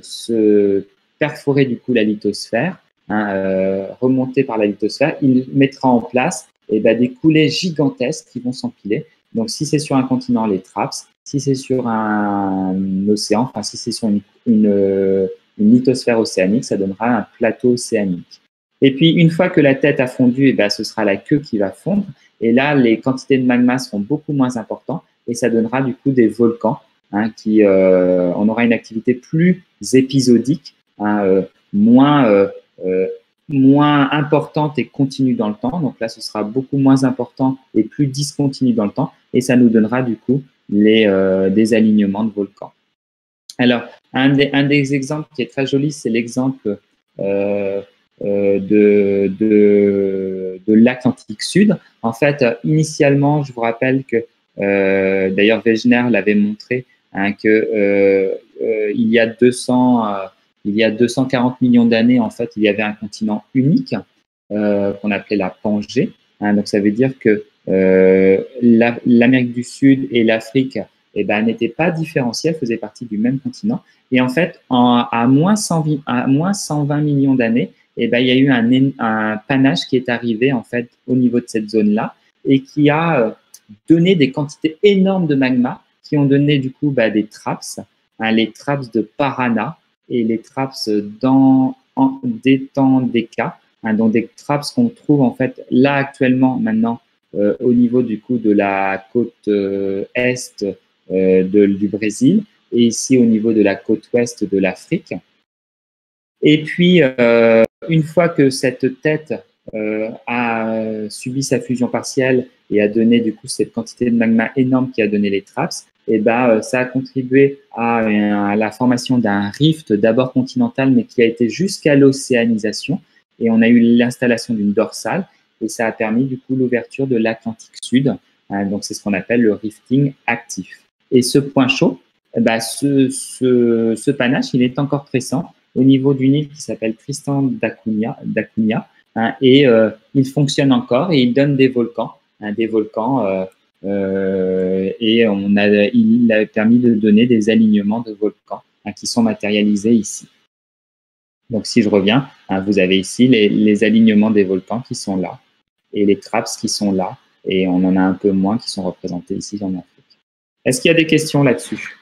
se perforer du coup la lithosphère, hein, remonter par la lithosphère, il mettra en place des coulées gigantesques qui vont s'empiler. Donc, si c'est sur un continent, les traps. Si c'est sur un océan, enfin, si c'est sur une lithosphère océanique, ça donnera un plateau océanique. Et puis, une fois que la tête a fondu, ce sera la queue qui va fondre. Et là, les quantités de magma seront beaucoup moins importantes et ça donnera du coup des volcans, hein, on aura une activité plus épisodique, hein, moins importante et continue dans le temps. Donc là, ce sera beaucoup moins important et plus discontinu dans le temps. Et ça nous donnera du coup des alignements de volcans. Alors, un des exemples qui est très joli, c'est l'exemple de l'Atlantique Sud. En fait, initialement, je vous rappelle que, d'ailleurs, Wegener l'avait montré, hein, que il y a 240 millions d'années, en fait, il y avait un continent unique qu'on appelait la Pangée. Hein, donc, ça veut dire que l'Amérique du Sud et l'Afrique n'étaient pas différenciées, faisaient partie du même continent. Et en fait, à moins 120 millions d'années, il y a eu un panache qui est arrivé en fait au niveau de cette zone-là et qui a donné des quantités énormes de magma qui ont donné du coup des traps, hein, les traps de Parana et les traps d'Etandeka, hein, donc des traps qu'on trouve en fait là actuellement maintenant au niveau du coup de la côte est du Brésil et ici au niveau de la côte ouest de l'Afrique. Et puis, une fois que cette tête a subi sa fusion partielle et a donné du coup cette quantité de magma énorme qui a donné les traps, ça a contribué à la formation d'un rift d'abord continental, mais qui a été jusqu'à l'océanisation. Et on a eu l'installation d'une dorsale et ça a permis du coup l'ouverture de l'Atlantique Sud. Hein, donc, c'est ce qu'on appelle le rifting actif. Et ce point chaud, ce panache, il est encore présent au niveau d'une île qui s'appelle Tristan d'Acunha, hein, et il fonctionne encore et il donne des volcans, hein, et il a permis de donner des alignements de volcans, hein, qui sont matérialisés ici. Donc, si je reviens, hein, vous avez ici les alignements des volcans qui sont là et les traps qui sont là. Et on en a un peu moins qui sont représentés ici en Afrique. Est-ce qu'il y a des questions là-dessus?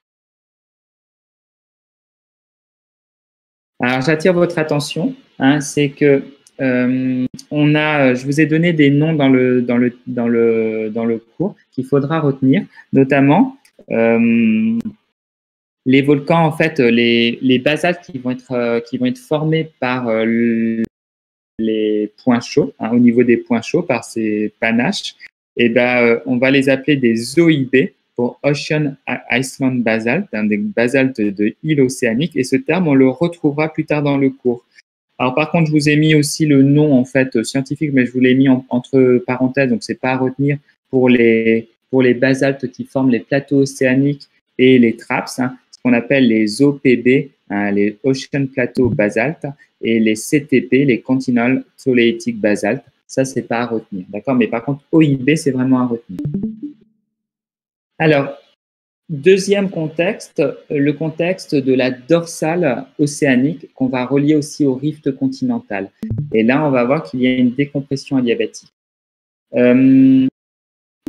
Alors, j'attire votre attention, hein, c'est que je vous ai donné des noms dans le cours qu'il faudra retenir, notamment les volcans, en fait, les basaltes qui vont être formés par les points chauds, hein, au niveau des points chauds, par ces panaches, et on va les appeler des OIB, pour Ocean Island Basalt, hein, des basaltes de îles océaniques, et ce terme, on le retrouvera plus tard dans le cours. Alors, par contre, je vous ai mis aussi le nom, en fait, scientifique, mais je vous l'ai mis entre parenthèses, donc c'est pas à retenir pour les basaltes qui forment les plateaux océaniques et les traps, hein, ce qu'on appelle les OPB, hein, les Ocean Plateau Basalt, et les CTP, les Continental Tholeiitic Basalt. Ça, c'est pas à retenir, d'accord? Mais par contre, OIB, c'est vraiment à retenir. Alors, deuxième contexte, le contexte de la dorsale océanique qu'on va relier aussi au rift continental. Et là, on va voir qu'il y a une décompression adiabatique.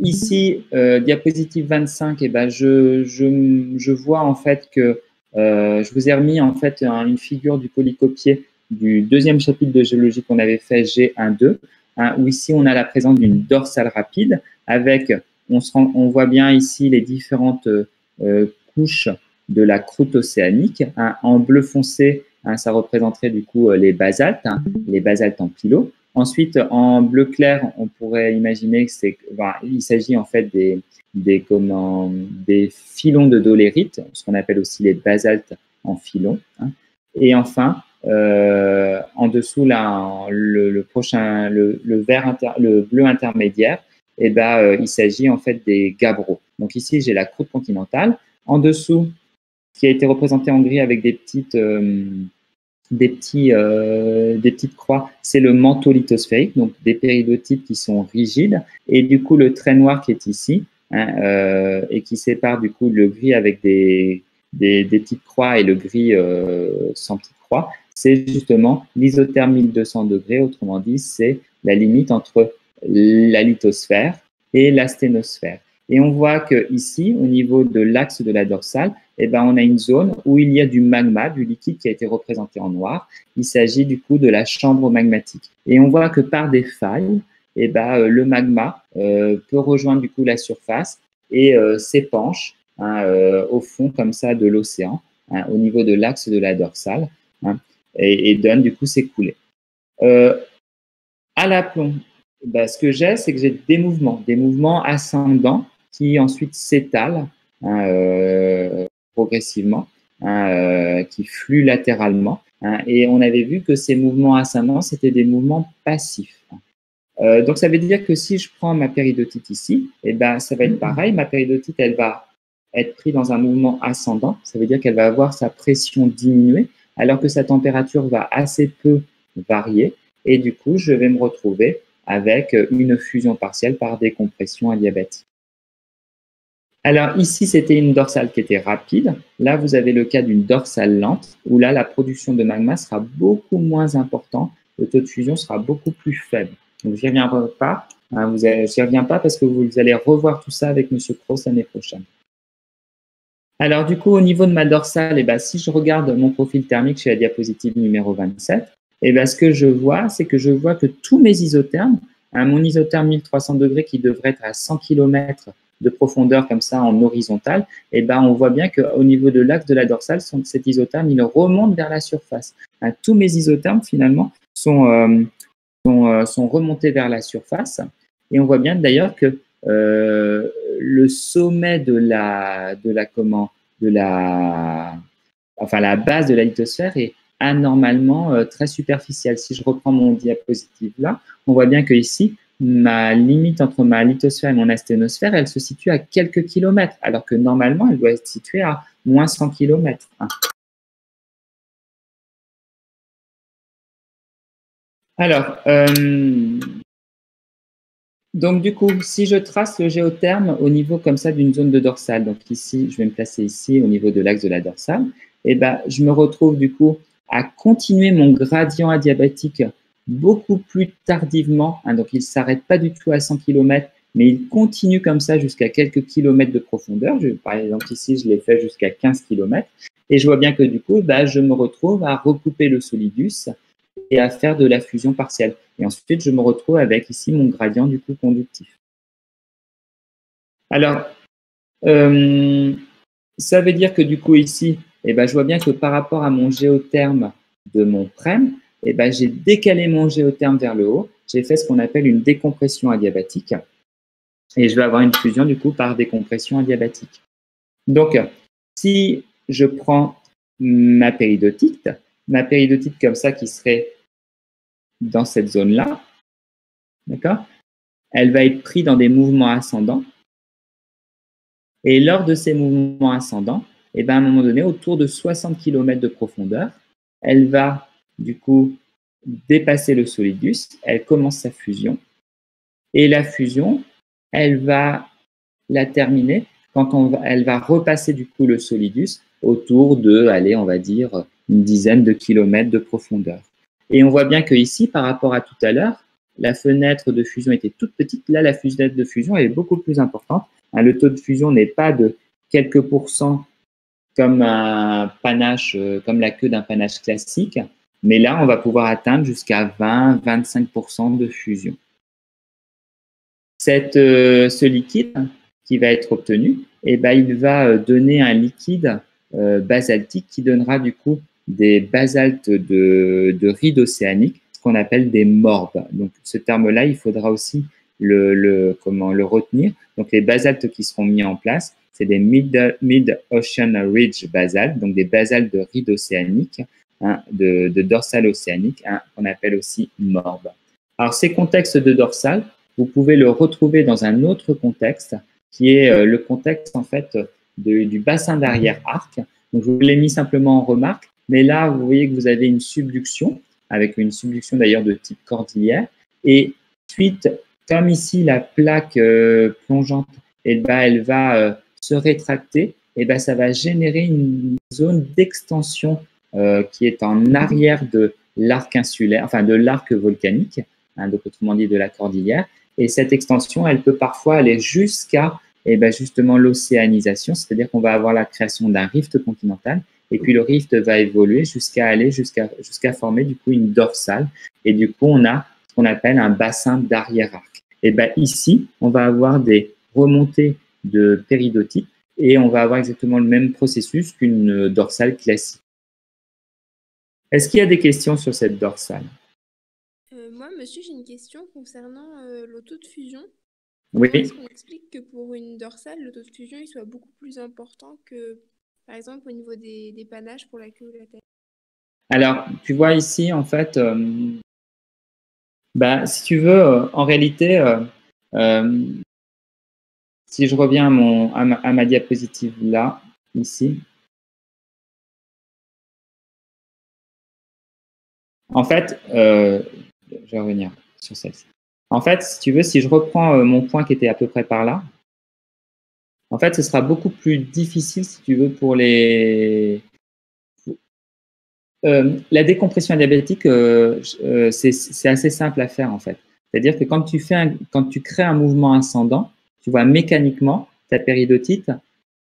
Ici, diapositive 25, je vois en fait que je vous ai remis en fait une figure du polycopier du deuxième chapitre de géologie qu'on avait fait G1-2, hein, où ici on a la présence d'une dorsale rapide avec, on voit bien ici les différentes couches de la croûte océanique, hein. En bleu foncé, hein, ça représenterait du coup les basaltes, hein, les basaltes en pylônes. Ensuite, en bleu clair, on pourrait imaginer que il s'agit en fait des filons de dolérite, ce qu'on appelle aussi les basaltes en filons, hein. Et enfin, en dessous, là, le bleu intermédiaire, il s'agit en fait des gabbros. Donc ici, j'ai la croûte continentale. En dessous, qui a été représenté en gris avec des petites croix, c'est le manteau lithosphérique, donc des péridotites qui sont rigides. Et du coup, le trait noir qui est ici, hein, et qui sépare du coup le gris avec des petites croix et le gris sans petites croix, c'est justement l'isotherme 1200 degrés. Autrement dit, c'est la limite entre la lithosphère et la sténosphère. Et on voit que ici, au niveau de l'axe de la dorsale, on a une zone où il y a du magma, du liquide qui a été représenté en noir. Il s'agit du coup de la chambre magmatique. Et on voit que par des failles, le magma peut rejoindre du coup la surface et s'épanche, hein, au fond comme ça de l'océan, hein, au niveau de l'axe de la dorsale, hein, et donne du coup ces coulées. À l'aplomb, ce que j'ai, c'est que j'ai des mouvements ascendants qui ensuite s'étalent, hein, progressivement, hein, qui fluent latéralement, hein, et on avait vu que ces mouvements ascendants, c'était des mouvements passifs. Donc, ça veut dire que si je prends ma péridotite ici, ça va être pareil. Ma péridotite, elle va être prise dans un mouvement ascendant. Ça veut dire qu'elle va avoir sa pression diminuée, alors que sa température va assez peu varier. Et du coup, je vais me retrouver avec une fusion partielle par décompression adiabatique. Alors ici, c'était une dorsale qui était rapide. Là, vous avez le cas d'une dorsale lente, où là, la production de magma sera beaucoup moins importante. Le taux de fusion sera beaucoup plus faible. Donc, j'y reviens pas. Hein, j'y reviens pas parce que vous allez revoir tout ça avec M. Cross l'année prochaine. Alors, du coup, au niveau de ma dorsale, si je regarde mon profil thermique chez la diapositive numéro 27, ce que je vois, c'est que je vois que tous mes isothermes, hein, mon isotherme 1300 degrés qui devrait être à 100 km de profondeur comme ça en horizontal, on voit bien qu'au niveau de l'axe de la dorsale, cet isotherme, il remonte vers la surface. Hein, tous mes isothermes, finalement, sont remontés vers la surface. Et on voit bien d'ailleurs que le sommet la base de la lithosphère est anormalement très superficielle. Si je reprends mon diapositive là, on voit bien que ici, ma limite entre ma lithosphère et mon asténosphère, elle se situe à quelques kilomètres, alors que normalement, elle doit être située à moins 100 km. Alors, donc du coup, si je trace le géotherme au niveau comme ça d'une zone de dorsale, donc ici, je vais me placer ici au niveau de l'axe de la dorsale, je me retrouve du coup à continuer mon gradient adiabatique beaucoup plus tardivement. Hein, donc, il ne s'arrête pas du tout à 100 km, mais il continue comme ça jusqu'à quelques kilomètres de profondeur. Par exemple, ici, je l'ai fait jusqu'à 15 km. Et je vois bien que du coup, je me retrouve à recouper le solidus et à faire de la fusion partielle. Et ensuite, je me retrouve avec ici mon gradient du coup conductif. Alors, ça veut dire que du coup ici, je vois bien que par rapport à mon géotherme de mon prem, j'ai décalé mon géotherme vers le haut. J'ai fait ce qu'on appelle une décompression adiabatique. Et je vais avoir une fusion du coup par décompression adiabatique. Donc, si je prends ma péridotite comme ça qui serait dans cette zone-là, d'accord, elle va être prise dans des mouvements ascendants. Et lors de ces mouvements ascendants, à un moment donné, autour de 60 km de profondeur, elle va du coup dépasser le solidus, elle commence sa fusion. Et la fusion, elle va la terminer quand elle va repasser du coup le solidus autour de, allez, on va dire, une dizaine de kilomètres de profondeur. Et on voit bien que ici, par rapport à tout à l'heure, la fenêtre de fusion était toute petite. Là, la fenêtre de fusion est beaucoup plus importante. Hein, le taux de fusion n'est pas de quelques pourcents comme un panache, comme la queue d'un panache classique, mais là, on va pouvoir atteindre jusqu'à 20-25% de fusion. Ce liquide qui va être obtenu, il va donner un liquide basaltique qui donnera du coup des basaltes de rides océaniques, ce qu'on appelle des morbes. Donc ce terme-là, il faudra aussi le retenir. Donc les basaltes qui seront mis en place, c'est des mid-ocean ridge basaltes, donc des basaltes de rides océaniques, hein, de dorsales océaniques, hein, qu'on appelle aussi morbes. Alors ces contextes de dorsales, vous pouvez le retrouver dans un autre contexte qui est le contexte en fait du bassin d'arrière-arc. Donc je vous l'ai mis simplement en remarque, mais là vous voyez que vous avez une subduction, avec une subduction d'ailleurs de type cordillère, et suite, comme ici la plaque plongeante, elle va se rétracter, ça va générer une zone d'extension qui est en arrière de l'arc insulaire, enfin de l'arc volcanique, hein, donc autrement dit de la cordillère. Et cette extension, elle peut parfois aller jusqu'à justement l'océanisation, c'est-à-dire qu'on va avoir la création d'un rift continental, et puis le rift va évoluer jusqu'à former du coup une dorsale, et du coup on a ce qu'on appelle un bassin d'arrière-arc. Et ici, on va avoir des remontées de péridotite, et on va avoir exactement le même processus qu'une dorsale classique. Est-ce qu'il y a des questions sur cette dorsale? Moi, monsieur, j'ai une question concernant le taux de fusion. Oui. Comment est-ce qu'on explique que pour une dorsale, le taux de fusion il soit beaucoup plus important que, par exemple, au niveau des panaches pour la queue ou la tête? Alors, tu vois ici, en fait, si tu veux, en réalité, si je reviens à ma diapositive là, ici, en fait, je vais revenir sur celle-ci. En fait, si tu veux, si je reprends mon point qui était à peu près par là, en fait, ce sera beaucoup plus difficile, si tu veux, pour les… la décompression adiabatique, c'est assez simple à faire, en fait. C'est-à-dire que quand tu crées un mouvement ascendant, tu vois, mécaniquement, ta péridotite,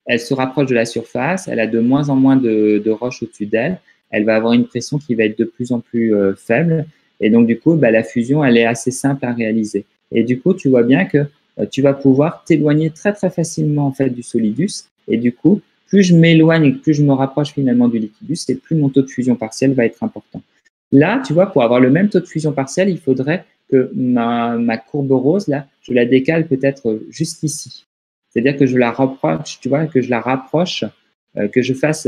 elle se rapproche de la surface, elle a de moins en moins de roches au-dessus d'elle, elle va avoir une pression qui va être de plus en plus faible, et donc du coup, la fusion, elle est assez simple à réaliser. Et du coup, tu vois bien que tu vas pouvoir t'éloigner très très facilement en fait du solidus, et du coup, plus je m'éloigne et plus je me rapproche finalement du liquidus, et plus mon taux de fusion partielle va être important. Là, tu vois, pour avoir le même taux de fusion partielle, il faudrait que ma courbe rose, là, je la décale peut-être juste ici. C'est-à-dire que je la rapproche, tu vois, que je la rapproche, que je fasse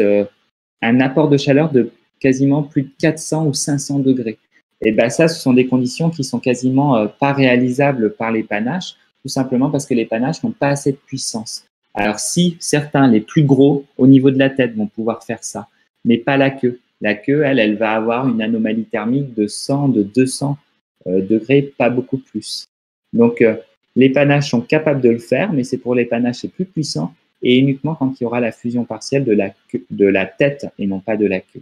un apport de chaleur de quasiment plus de 400 ou 500 degrés. Et ça, ce sont des conditions qui sont quasiment pas réalisables par les panaches, tout simplement parce que les panaches n'ont pas assez de puissance. Alors si certains, les plus gros, au niveau de la tête, vont pouvoir faire ça, mais pas la queue. La queue, elle va avoir une anomalie thermique de 100, de 200 degrés, pas beaucoup plus. Donc, les panaches sont capables de le faire, mais c'est pour les panaches les plus puissants et uniquement quand il y aura la fusion partielle de la tête et non pas de la queue.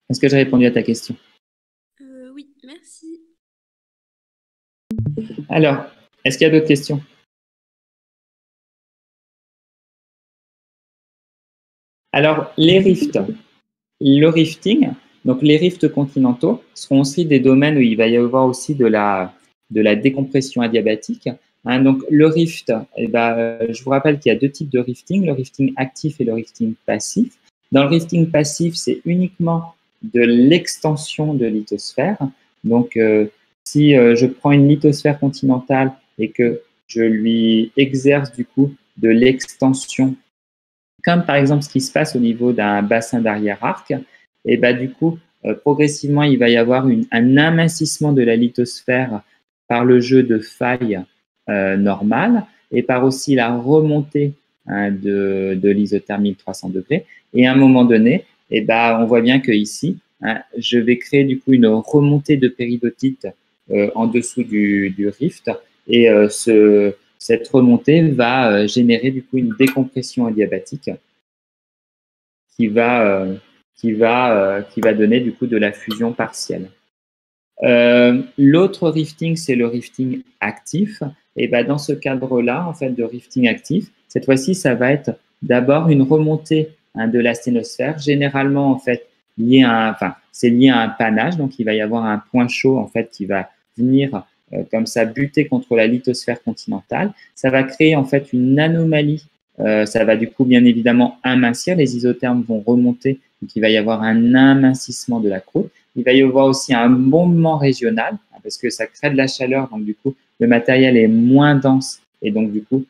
Est-ce que j'ai répondu à ta question? Oui, merci. Alors, est-ce qu'il y a d'autres questions? Alors, les rifts, le rifting, donc les rifts continentaux seront aussi des domaines où il va y avoir aussi de la décompression adiabatique. Hein, donc, le rift, eh ben, je vous rappelle qu'il y a deux types de rifting, le rifting actif et le rifting passif. Dans le rifting passif, c'est uniquement de l'extension de lithosphère. Donc, si je prends une lithosphère continentale et que je lui exerce du coup de l'extension, comme par exemple ce qui se passe au niveau d'un bassin d'arrière-arc, et bah, du coup, progressivement, il va y avoir un amincissement de la lithosphère par le jeu de failles normales et par aussi la remontée hein, de l'isothermie de 300 degrés. Et à un moment donné, et bah, on voit bien que ici, hein, je vais créer du coup une remontée de péridotite en dessous du rift et cette remontée va générer du coup une décompression adiabatique qui va, qui va donner du coup de la fusion partielle. L'autre rifting, c'est le rifting actif. Et ben, dans ce cadre-là, en fait, de rifting actif, cette fois-ci, ça va être d'abord une remontée hein, de la sténosphère, généralement en fait c'est lié à un panache, donc il va y avoir un point chaud en fait qui va venir comme ça buter contre la lithosphère continentale. Ça va créer en fait une anomalie. Ça va du coup bien évidemment amincir, les isothermes vont remonter, donc il va y avoir un amincissement de la croûte. Il va y avoir aussi un bombement régional parce que ça crée de la chaleur, donc du coup le matériel est moins dense et donc du coup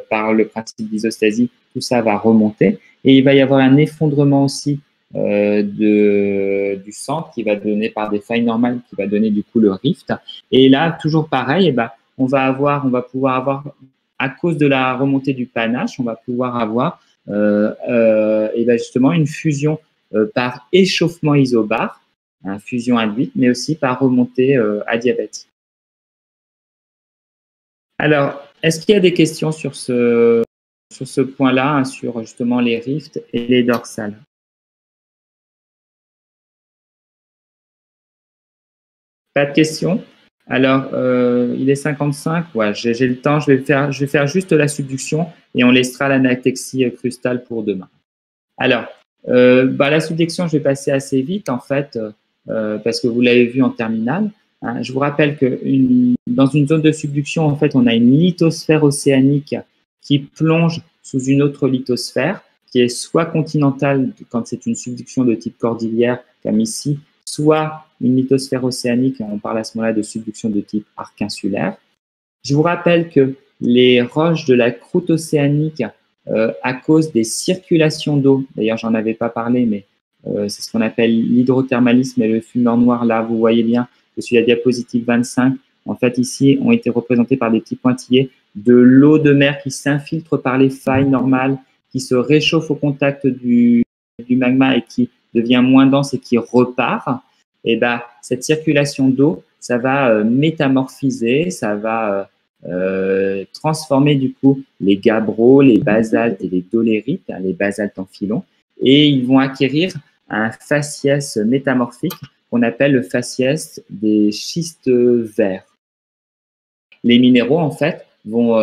par le principe d'isostasie, tout ça va remonter et il va y avoir un effondrement aussi du centre qui va donner par des failles normales qui va donner du coup le rift. Et là toujours pareil, et ben, on va pouvoir avoir à cause de la remontée du panache, on va pouvoir avoir et ben justement une fusion par échauffement isobare, hein, fusion induite, mais aussi par remontée adiabatique. Alors, est-ce qu'il y a des questions sur ce point-là, hein, sur justement les rifts et les dorsales? Pas de questions? Alors, il est 55. Ouais, j'ai le temps. Je vais faire juste la subduction et on laissera l'anatexie crustale pour demain. Alors, bah, la subduction, je vais passer assez vite en fait, parce que vous l'avez vu en terminale. Hein. Je vous rappelle que dans une zone de subduction, en fait, on a une lithosphère océanique qui plonge sous une autre lithosphère, qui est soit continentale quand c'est une subduction de type cordillère, comme ici, soit une lithosphère océanique, on parle à ce moment-là de subduction de type arc insulaire. Je vous rappelle que les roches de la croûte océanique, à cause des circulations d'eau, d'ailleurs j'en avais pas parlé, mais c'est ce qu'on appelle l'hydrothermalisme et le fumeur noir. Là, vous voyez bien, je suis à diapositive 25. En fait, ici, ont été représentés par des petits pointillés de l'eau de mer qui s'infiltre par les failles normales, qui se réchauffe au contact du magma et qui devient moins dense et qui repart. Et ben, cette circulation d'eau, ça va métamorphiser, ça va transformer du coup les gabbros, les basaltes et les dolérites, hein, les basaltes en filons, et ils vont acquérir un faciès métamorphique qu'on appelle le faciès des schistes verts. Les minéraux en fait vont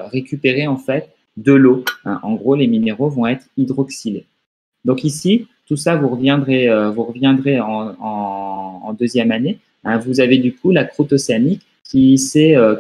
récupérer en fait de l'eau. Hein. En gros, les minéraux vont être hydroxylés. Donc ici, tout ça, vous reviendrez en deuxième année. Hein, vous avez du coup la croûte océanique qui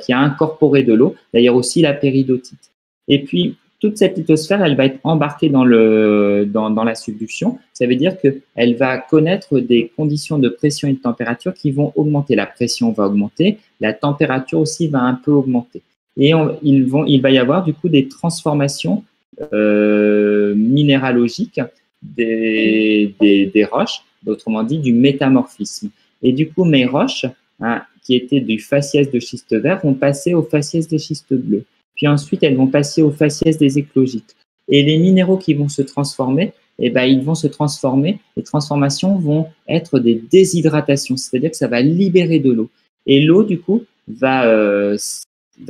a incorporé de l'eau, d'ailleurs aussi la péridotite. Et puis, toute cette lithosphère, elle va être embarquée dans la subduction. Ça veut dire qu'elle va connaître des conditions de pression et de température qui vont augmenter. La pression va augmenter, la température aussi va un peu augmenter. Et il va y avoir du coup des transformations minéralogiques des roches, autrement dit du métamorphisme. Et du coup, mes roches, hein, qui étaient du faciès de schiste vert, vont passer au faciès des schistes bleus. Puis ensuite, elles vont passer au faciès des éclogites. Et les minéraux qui vont se transformer, eh ben, ils vont se transformer. Les transformations vont être des déshydratations, c'est-à-dire que ça va libérer de l'eau. Et l'eau, du coup, va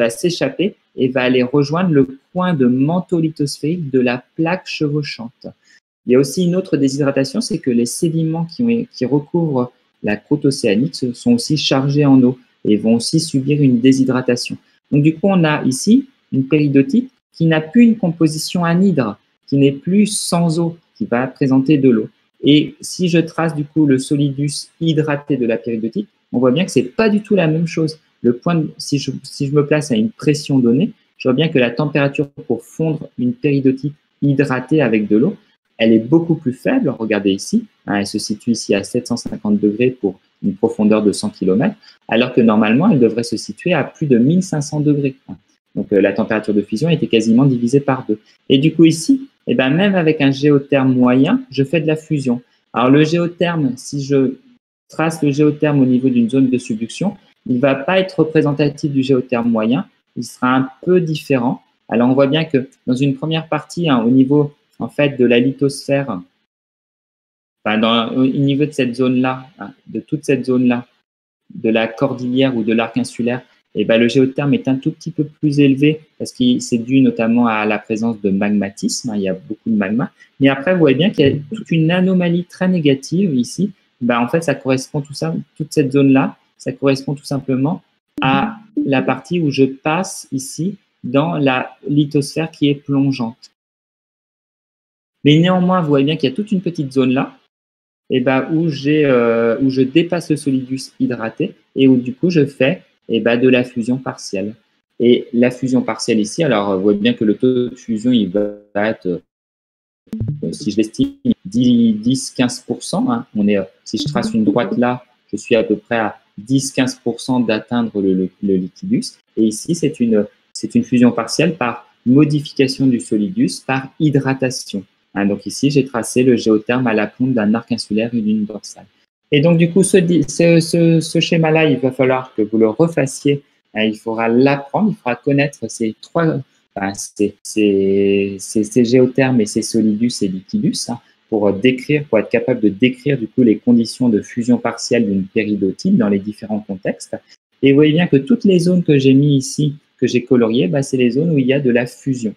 s'échapper et va aller rejoindre le coin de manteau lithosphérique de la plaque chevauchante. Il y a aussi une autre déshydratation, c'est que les sédiments qui recouvrent la croûte océanique sont aussi chargés en eau et vont aussi subir une déshydratation. Donc du coup, on a ici une péridotite qui n'a plus une composition anhydre, qui n'est plus sans eau, qui va présenter de l'eau. Et si je trace du coup le solidus hydraté de la péridotite, on voit bien que c'est pas du tout la même chose. Si je me place à une pression donnée, je vois bien que la température pour fondre une péridotite hydratée avec de l'eau, elle est beaucoup plus faible. Regardez ici, hein, elle se situe ici à 750 degrés pour une profondeur de 100 km, alors que normalement, elle devrait se situer à plus de 1500 degrés. Donc, la température de fusion était quasiment divisée par 2. Et du coup, ici, eh ben, même avec un géotherme moyen, je fais de la fusion. Alors, le géotherme, si je trace le géotherme au niveau d'une zone de subduction, il ne va pas être représentatif du géotherme moyen, il sera un peu différent. Alors, on voit bien que dans une première partie, hein, au niveau en fait, de la lithosphère, enfin, au niveau de cette zone-là, hein, de toute cette zone-là, de la cordillère ou de l'arc insulaire, et ben, le géotherme est un tout petit peu plus élevé parce que c'est dû notamment à la présence de magmatisme, hein, il y a beaucoup de magma. Mais après, vous voyez bien qu'il y a toute une anomalie très négative ici. Ben, en fait, ça correspond tout ça, toute cette zone-là, ça correspond tout simplement à la partie où je passe ici dans la lithosphère qui est plongeante. Mais néanmoins, vous voyez bien qu'il y a toute une petite zone là, et ben, où je dépasse le solidus hydraté et où du coup je fais de la fusion partielle. Et la fusion partielle ici, alors vous voyez bien que le taux de fusion il va être, si je l'estime, 10-15%. Hein. Si je trace une droite là, je suis à peu près à 10-15% d'atteindre le liquidus. Et ici, c'est une fusion partielle par modification du solidus par hydratation. Hein, donc ici, j'ai tracé le géotherme à la ponte d'un arc insulaire et d'une dorsale. Et donc, du coup, ce schéma-là, il va falloir que vous le refassiez. Hein, il faudra l'apprendre, il faudra connaître ces géothermes et ces solidus et liquidus hein, pour être capable de décrire du coup les conditions de fusion partielle d'une péridotite dans les différents contextes. Et vous voyez bien que toutes les zones que j'ai mis ici, que j'ai coloriées, c'est les zones où il y a de la fusion.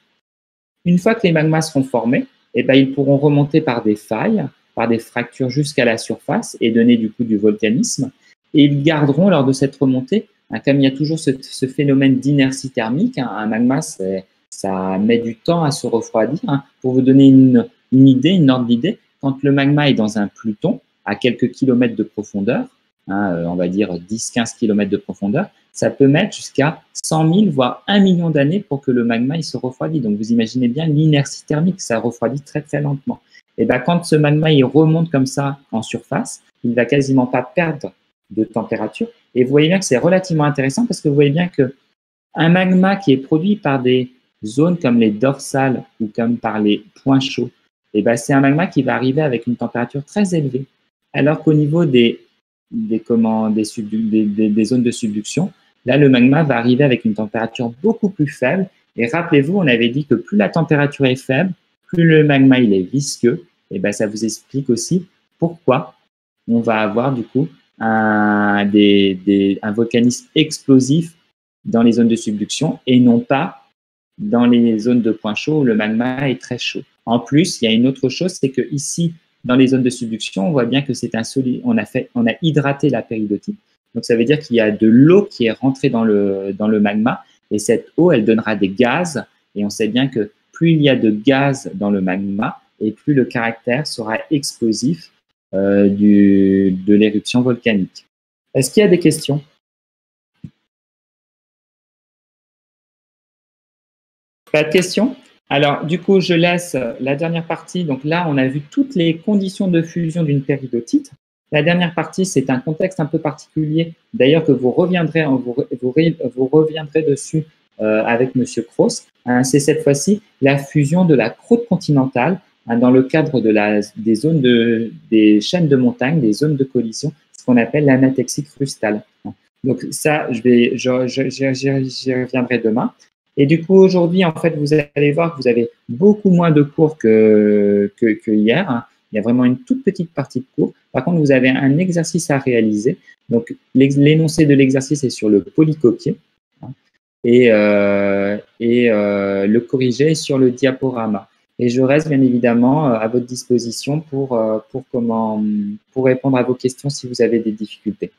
Une fois que les magmas seront formés, ils pourront remonter par des failles, par des fractures jusqu'à la surface et donner du coup du volcanisme. Et ils garderont lors de cette remontée, hein, comme il y a toujours ce phénomène d'inertie thermique, hein, un magma, ça met du temps à se refroidir. Hein. Pour vous donner une idée, une ordre d'idée, quand le magma est dans un pluton à quelques kilomètres de profondeur, hein, on va dire 10-15 kilomètres de profondeur, ça peut mettre jusqu'à 100 000, voire 1 million d'années pour que le magma il se refroidit. Donc, vous imaginez bien l'inertie thermique, ça refroidit très, très lentement. Et quand ce magma il remonte comme ça en surface, il ne va quasiment pas perdre de température. Et vous voyez bien que c'est relativement intéressant parce que vous voyez bien qu'un magma qui est produit par des zones comme les dorsales ou comme par les points chauds, c'est un magma qui va arriver avec une température très élevée. Alors qu'au niveau des zones de subduction, là, le magma va arriver avec une température beaucoup plus faible. Et rappelez-vous, on avait dit que plus la température est faible, plus le magma il est visqueux. Et ça vous explique aussi pourquoi on va avoir du coup un volcanisme explosif dans les zones de subduction et non pas dans les zones de point chaud où le magma est très chaud. En plus, il y a une autre chose, c'est que ici, dans les zones de subduction, on voit bien que c'est un solide. On a hydraté la péridotite. Donc, ça veut dire qu'il y a de l'eau qui est rentrée dans le magma et cette eau, elle donnera des gaz. Et on sait bien que plus il y a de gaz dans le magma et plus le caractère sera explosif de l'éruption volcanique. Est-ce qu'il y a des questions? Pas de questions? Alors, du coup, je laisse la dernière partie. Donc là, on a vu toutes les conditions de fusion d'une péridotite. La dernière partie, c'est un contexte un peu particulier, d'ailleurs que vous reviendrez dessus avec Monsieur Cross. Hein, c'est cette fois-ci la fusion de la croûte continentale hein, dans le cadre des chaînes de montagnes, des zones de collision, ce qu'on appelle l'anatexie crustale. Donc ça, j'y reviendrai demain. Et du coup, aujourd'hui, en fait, vous allez voir que vous avez beaucoup moins de cours que hier. Hein. Il y a vraiment une toute petite partie de cours. Par contre, vous avez un exercice à réaliser. Donc, l'énoncé de l'exercice est sur le polycopier hein, et le corriger est sur le diaporama. Et je reste bien évidemment à votre disposition pour répondre à vos questions si vous avez des difficultés.